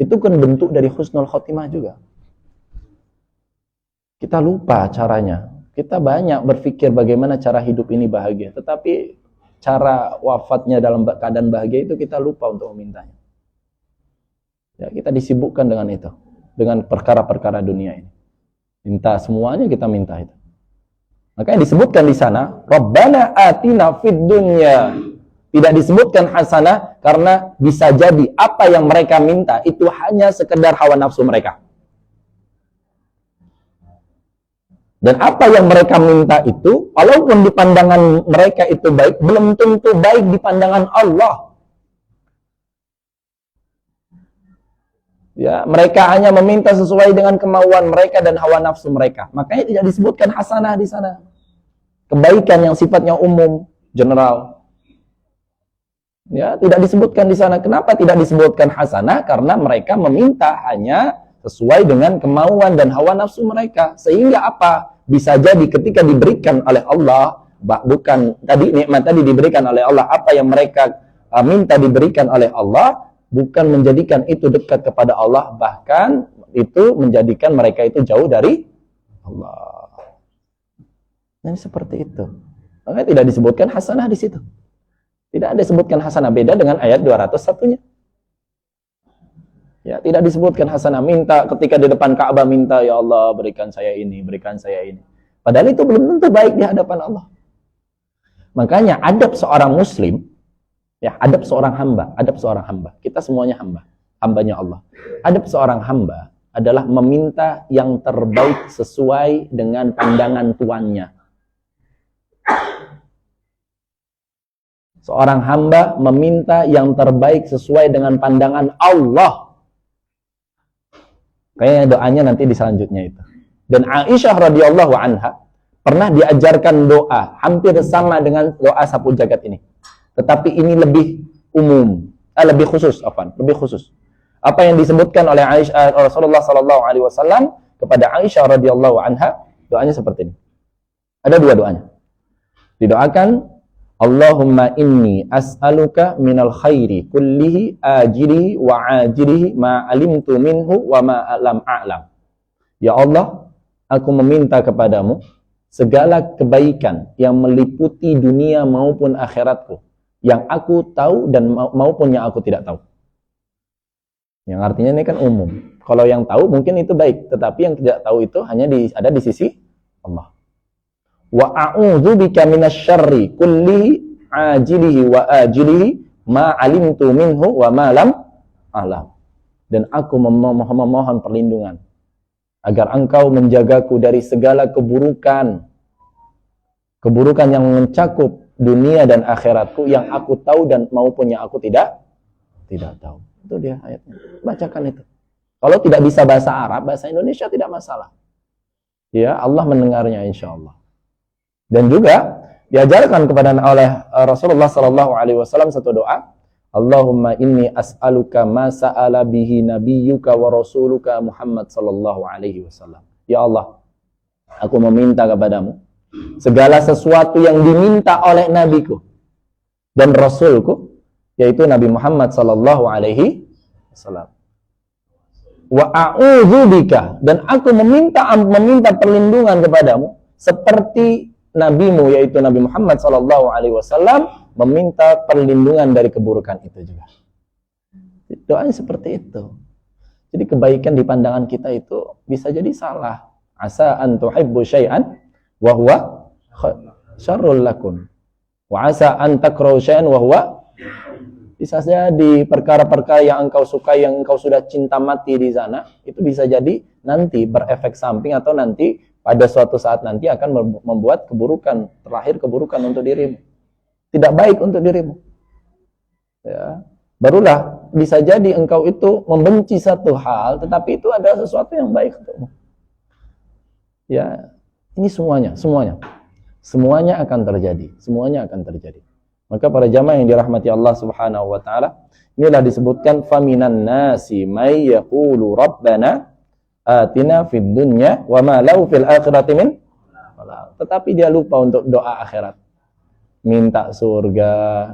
Itu kan bentuk dari husnul khotimah juga. Kita lupa caranya. Kita banyak berpikir bagaimana cara hidup ini bahagia, tetapi cara wafatnya dalam keadaan bahagia itu kita lupa untuk memintanya. Ya, kita disibukkan dengan itu, dengan perkara-perkara dunia ini. Minta semuanya, kita minta itu. Makanya disebutkan di sana, Rabbana atina fid dunya. Tidak disebutkan hasanah karena bisa jadi apa yang mereka minta itu hanya sekedar hawa nafsu mereka. Dan apa yang mereka minta itu, walaupun di pandangan mereka itu baik, belum tentu baik di pandangan Allah. Ya, mereka hanya meminta sesuai dengan kemauan mereka dan hawa nafsu mereka. Makanya tidak disebutkan hasanah di sana. Kebaikan yang sifatnya umum, general. Ya, tidak disebutkan di sana. Kenapa tidak disebutkan hasanah? Karena mereka meminta hanya sesuai dengan kemauan dan hawa nafsu mereka. Sehingga apa? Bisa jadi ketika diberikan oleh Allah, bukan tadi nikmat tadi diberikan oleh Allah, apa yang mereka minta diberikan oleh Allah, bukan menjadikan itu dekat kepada Allah, bahkan itu menjadikan mereka itu jauh dari Allah. Dan seperti itu. Makanya tidak disebutkan hasanah di situ. Tidak ada disebutkan hasanah, beda dengan ayat 201-nya. Ya, tidak disebutkan hasanah, minta ketika di depan Ka'bah minta, ya Allah berikan saya ini, berikan saya ini. Padahal itu belum tentu baik di hadapan Allah. Makanya adab seorang muslim, ya, adab seorang hamba. Kita semuanya hamba, hambanya Allah. Adab seorang hamba adalah meminta yang terbaik sesuai dengan pandangan tuannya. Seorang hamba meminta yang terbaik sesuai dengan pandangan Allah. Kayaknya doanya nanti di selanjutnya itu. Dan Aisyah radhiyallahu anha pernah diajarkan doa hampir sama dengan doa sapu jagat ini. Tetapi ini lebih umum, lebih khusus, lebih khusus. Apa yang disebutkan oleh Aisyah, Rasulullah sallallahu alaihi wasallam kepada Aisyah radhiyallahu anha, doanya seperti ini. Ada dua doanya. Didoakan, Allahumma inni as'aluka minal khairi kullihi ajilihi wa ajilihi ma alimtu minhu wa ma lam a'lam. Ya Allah, aku meminta kepadamu segala kebaikan yang meliputi dunia maupun akhiratku, yang aku tahu dan maupun yang aku tidak tahu. Yang artinya ini kan umum. Kalau yang tahu mungkin itu baik, tetapi yang tidak tahu itu hanya ada di sisi Allah. Wa a'udzubika minasyarri kullihi ajilihi wa ajilihi ma alimtu minhu wa ma lam a'lam. Dan aku memohon perlindungan agar engkau menjagaku dari segala keburukan yang mencakup dunia dan akhiratku, yang aku tahu dan maupun yang aku tidak tahu. Itu dia ayatnya. Bacakan itu. Kalau tidak bisa bahasa Arab, bahasa Indonesia tidak masalah. Ya, Allah mendengarnya insyaallah. Dan juga diajarkan kepada oleh Rasulullah sallallahu alaihi wasallam satu doa, Allahumma inni as'aluka ma sa'ala bihi nabiyyuka wa rasuluka Muhammad sallallahu alaihi wasallam. Ya Allah, aku meminta kepadamu segala sesuatu yang diminta oleh nabiku dan rasulku, yaitu Nabi Muhammad sallallahu alaihi wasallam. Wa a'udzubika, dan aku meminta perlindungan kepadamu seperti nabimu, yaitu Nabi Muhammad sallallahu alaihi wasallam meminta perlindungan dari keburukan itu juga. Doanya seperti itu. Jadi kebaikan di pandangan kita itu bisa jadi salah. Asa an tuhibbu syai'an wa huwa syarrul lakum. Wa asa an takrahu syai'an wa huwa, bisa jadi perkara-perkara yang engkau sukai, yang engkau sudah cinta mati di sana, itu bisa jadi nanti berefek samping atau nanti pada suatu saat nanti akan membuat keburukan, terlahir keburukan untuk dirimu. Tidak baik untuk dirimu. Ya. Barulah bisa jadi engkau itu membenci satu hal, tetapi itu ada sesuatu yang baik untukmu. Ya, ini semuanya. Semuanya akan terjadi. Maka para jamaah yang dirahmati Allah Subhanahu wa taala, inilah disebutkan faminan nasi may yaqulu rabbana atina fid dunya wa ma lahu fil akhirati min. Tetapi dia lupa untuk doa akhirat. Minta surga,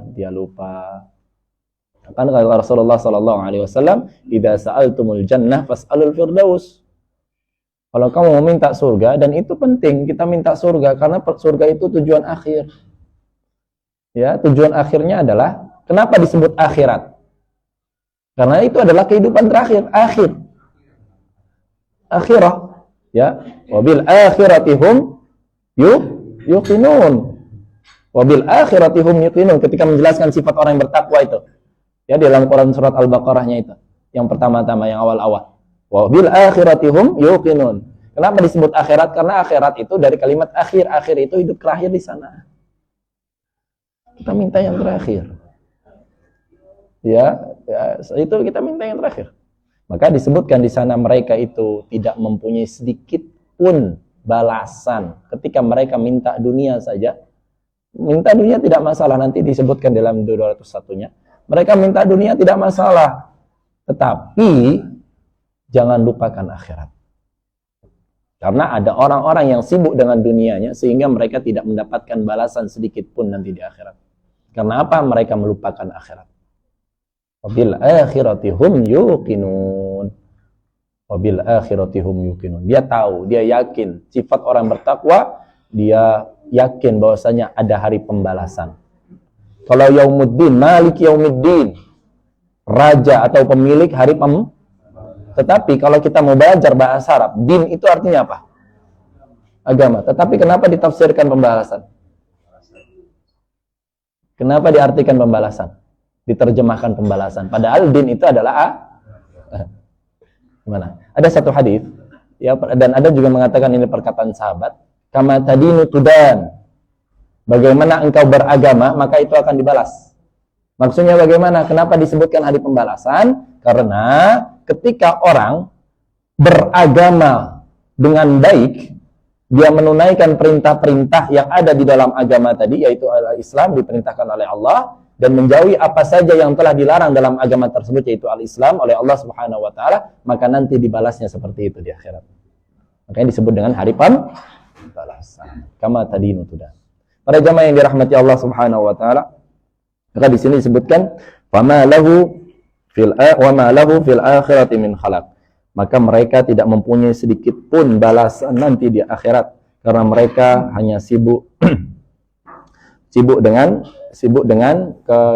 dia lupa. Kan kata Rasulullah sallallahu alaihi wasallam, "Idza sa'altumul jannah fas'alul firdaus." Kalau kamu meminta surga, dan itu penting kita minta surga karena surga itu tujuan akhir. Ya, tujuan akhirnya adalah, kenapa disebut akhirat? Karena itu adalah kehidupan terakhir, akhirah, ya. Wabil akhirati hum yuqinun. Wabil akhirati hum yuqinun, ketika menjelaskan sifat orang yang bertakwa itu. Ya, di dalam Quran surat Al-Baqarahnya itu, yang pertama-tama, yang awal-awal. Wabil akhirati hum yuqinun. Kenapa disebut akhirat? Karena akhirat itu dari kalimat akhir itu hidup terakhir di sana. Kita minta yang terakhir. Ya, itu kita minta yang terakhir. Maka disebutkan di sana mereka itu tidak mempunyai sedikit pun balasan ketika mereka minta dunia saja. Minta dunia tidak masalah, nanti disebutkan dalam 201-nya. Mereka minta dunia tidak masalah. Tetapi jangan lupakan akhirat. Karena ada orang-orang yang sibuk dengan dunianya sehingga mereka tidak mendapatkan balasan sedikit pun nanti di akhirat. Karena apa? Mereka melupakan akhirat. Wabil akhirati hum yuqinun. Wabil akhirati hum yuqinun. Dia tahu, dia yakin. Sifat orang bertakwa, dia yakin bahwasanya ada hari pembalasan. Kalau yaumuddin, malik yaumiddin, raja atau pemilik hari pembalasan. Tetapi kalau kita mau belajar bahasa Arab, din itu artinya apa? Agama. Tetapi kenapa ditafsirkan pembalasan? Kenapa diartikan pembalasan? Diterjemahkan pembalasan. Padahal din itu adalah gimana? Ada satu hadis ya, dan ada juga mengatakan ini perkataan sahabat, kama tadinu tudan. Bagaimana engkau beragama, maka itu akan dibalas. Maksudnya bagaimana? Kenapa disebutkan hari pembalasan? Karena ketika orang beragama dengan baik, dia menunaikan perintah-perintah yang ada di dalam agama tadi, yaitu al-Islam diperintahkan oleh Allah, dan menjauhi apa saja yang telah dilarang dalam agama tersebut, yaitu al-Islam oleh Allah Subhanahu wa taala, maka nanti dibalasnya seperti itu di akhirat. Makanya disebut dengan hari pembalasan. Kama tadinu tudan. Para jamaah yang dirahmati Allah Subhanahu wa taala, maka di sini disebutkan fama lahu fil akhirati min khalaq. Maka mereka tidak mempunyai sedikit pun balasan nanti di akhirat karena mereka hanya sibuk dengan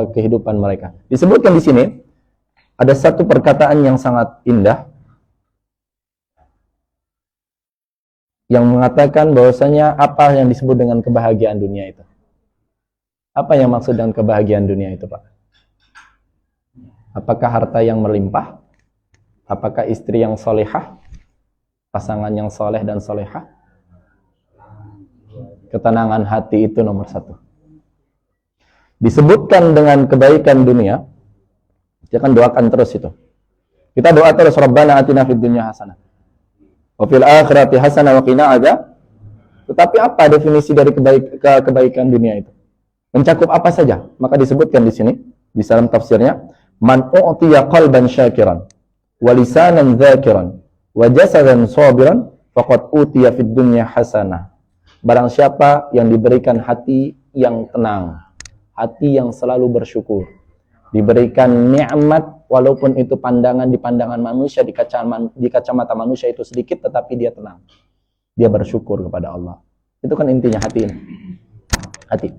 kehidupan mereka. Disebutkan di sini ada satu perkataan yang sangat indah yang mengatakan bahwasanya apa yang disebut dengan kebahagiaan dunia itu. Apa yang maksud dengan kebahagiaan dunia itu, Pak? Apakah harta yang melimpah? Apakah istri yang solehah? Pasangan yang soleh dan solehah? Ketenangan hati itu nomor satu. Disebutkan dengan kebaikan dunia, kita akan doakan terus itu. Kita doa terus, Rabbana atina fid dunya hasanah wa fil akhirati hasanah wa qina adzab. Tetapi apa definisi dari kebaikan dunia itu? Mencakup apa saja? Maka disebutkan di sini di dalam tafsirnya, man u'tiya qalban syakiran wa lisanan dzakiran wa jasadan sabiran faqad utiya fid dunya hasanah. Barang siapa yang diberikan hati yang tenang, hati yang selalu bersyukur, diberikan nikmat walaupun itu di pandangan manusia, di kacamata manusia itu sedikit, tetapi dia tenang, dia bersyukur kepada Allah. Itu kan intinya hati ini. Hati.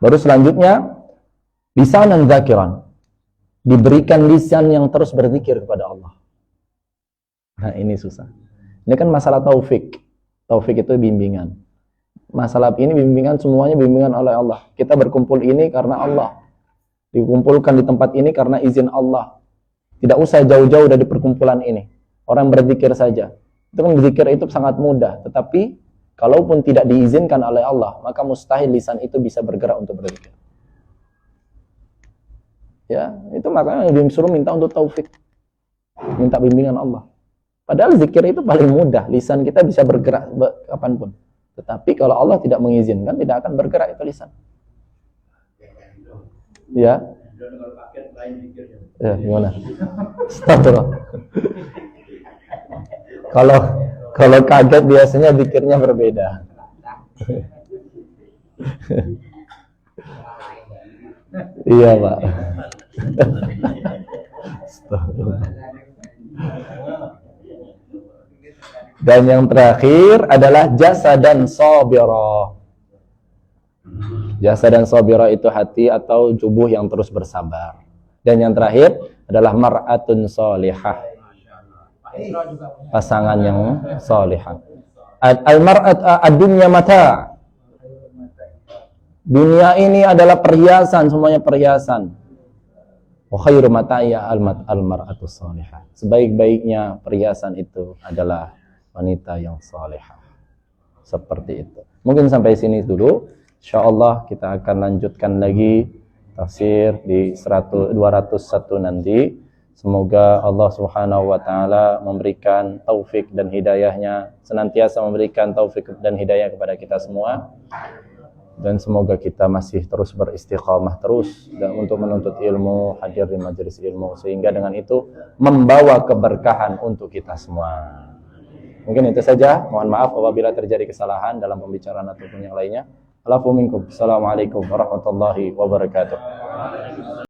Baru selanjutnya lisanan dzakiran, diberikan lisan yang terus berzikir kepada Allah. Nah ini susah. Ini kan masalah taufik. Taufik itu bimbingan. Masalah ini bimbingan, semuanya bimbingan oleh Allah. Kita berkumpul ini karena Allah. Dikumpulkan di tempat ini karena izin Allah. Tidak usah jauh-jauh dari perkumpulan ini. Orang berzikir saja. Itu kan berzikir itu sangat mudah. Tetapi kalaupun tidak diizinkan oleh Allah, maka mustahil lisan itu bisa bergerak untuk berzikir. Ya, itu makanya disuruh minta untuk taufik. Minta bimbingan Allah. Padahal zikir itu paling mudah, lisan kita bisa bergerak kapanpun. Tetapi kalau Allah tidak mengizinkan, tidak akan bergerak itu lisan. Ya. Ya, gimana? Astagfirullah. Kalau kaget biasanya zikirnya berbeda. Iya, Pak. Astagfirullah. Dan yang terakhir adalah jasadan sabira. Jasadan sabira itu hati atau tubuh yang terus bersabar. Dan yang terakhir adalah mar'atun salihah. Pasangan yang salihah. Al-mar'at ad-dunya mata. Dunia ini adalah perhiasan, semuanya perhiasan. Wa khairu mata'ya al-mar'atu salihah. Sebaik-baiknya perhiasan itu adalah wanita yang salihah. Seperti itu. Mungkin sampai sini dulu. Insyaallah kita akan lanjutkan lagi tafsir di 201 nanti. Semoga Allah Subhanahu wa taala memberikan taufik dan hidayahnya, senantiasa memberikan taufik dan hidayah kepada kita semua. Dan semoga kita masih terus beristiqamah terus dan untuk menuntut ilmu, hadir di majelis ilmu, sehingga dengan itu membawa keberkahan untuk kita semua. Mungkin itu saja. Mohon maaf apabila terjadi kesalahan dalam pembicaraan ataupun yang lainnya. Assalamualaikum warahmatullahi wabarakatuh.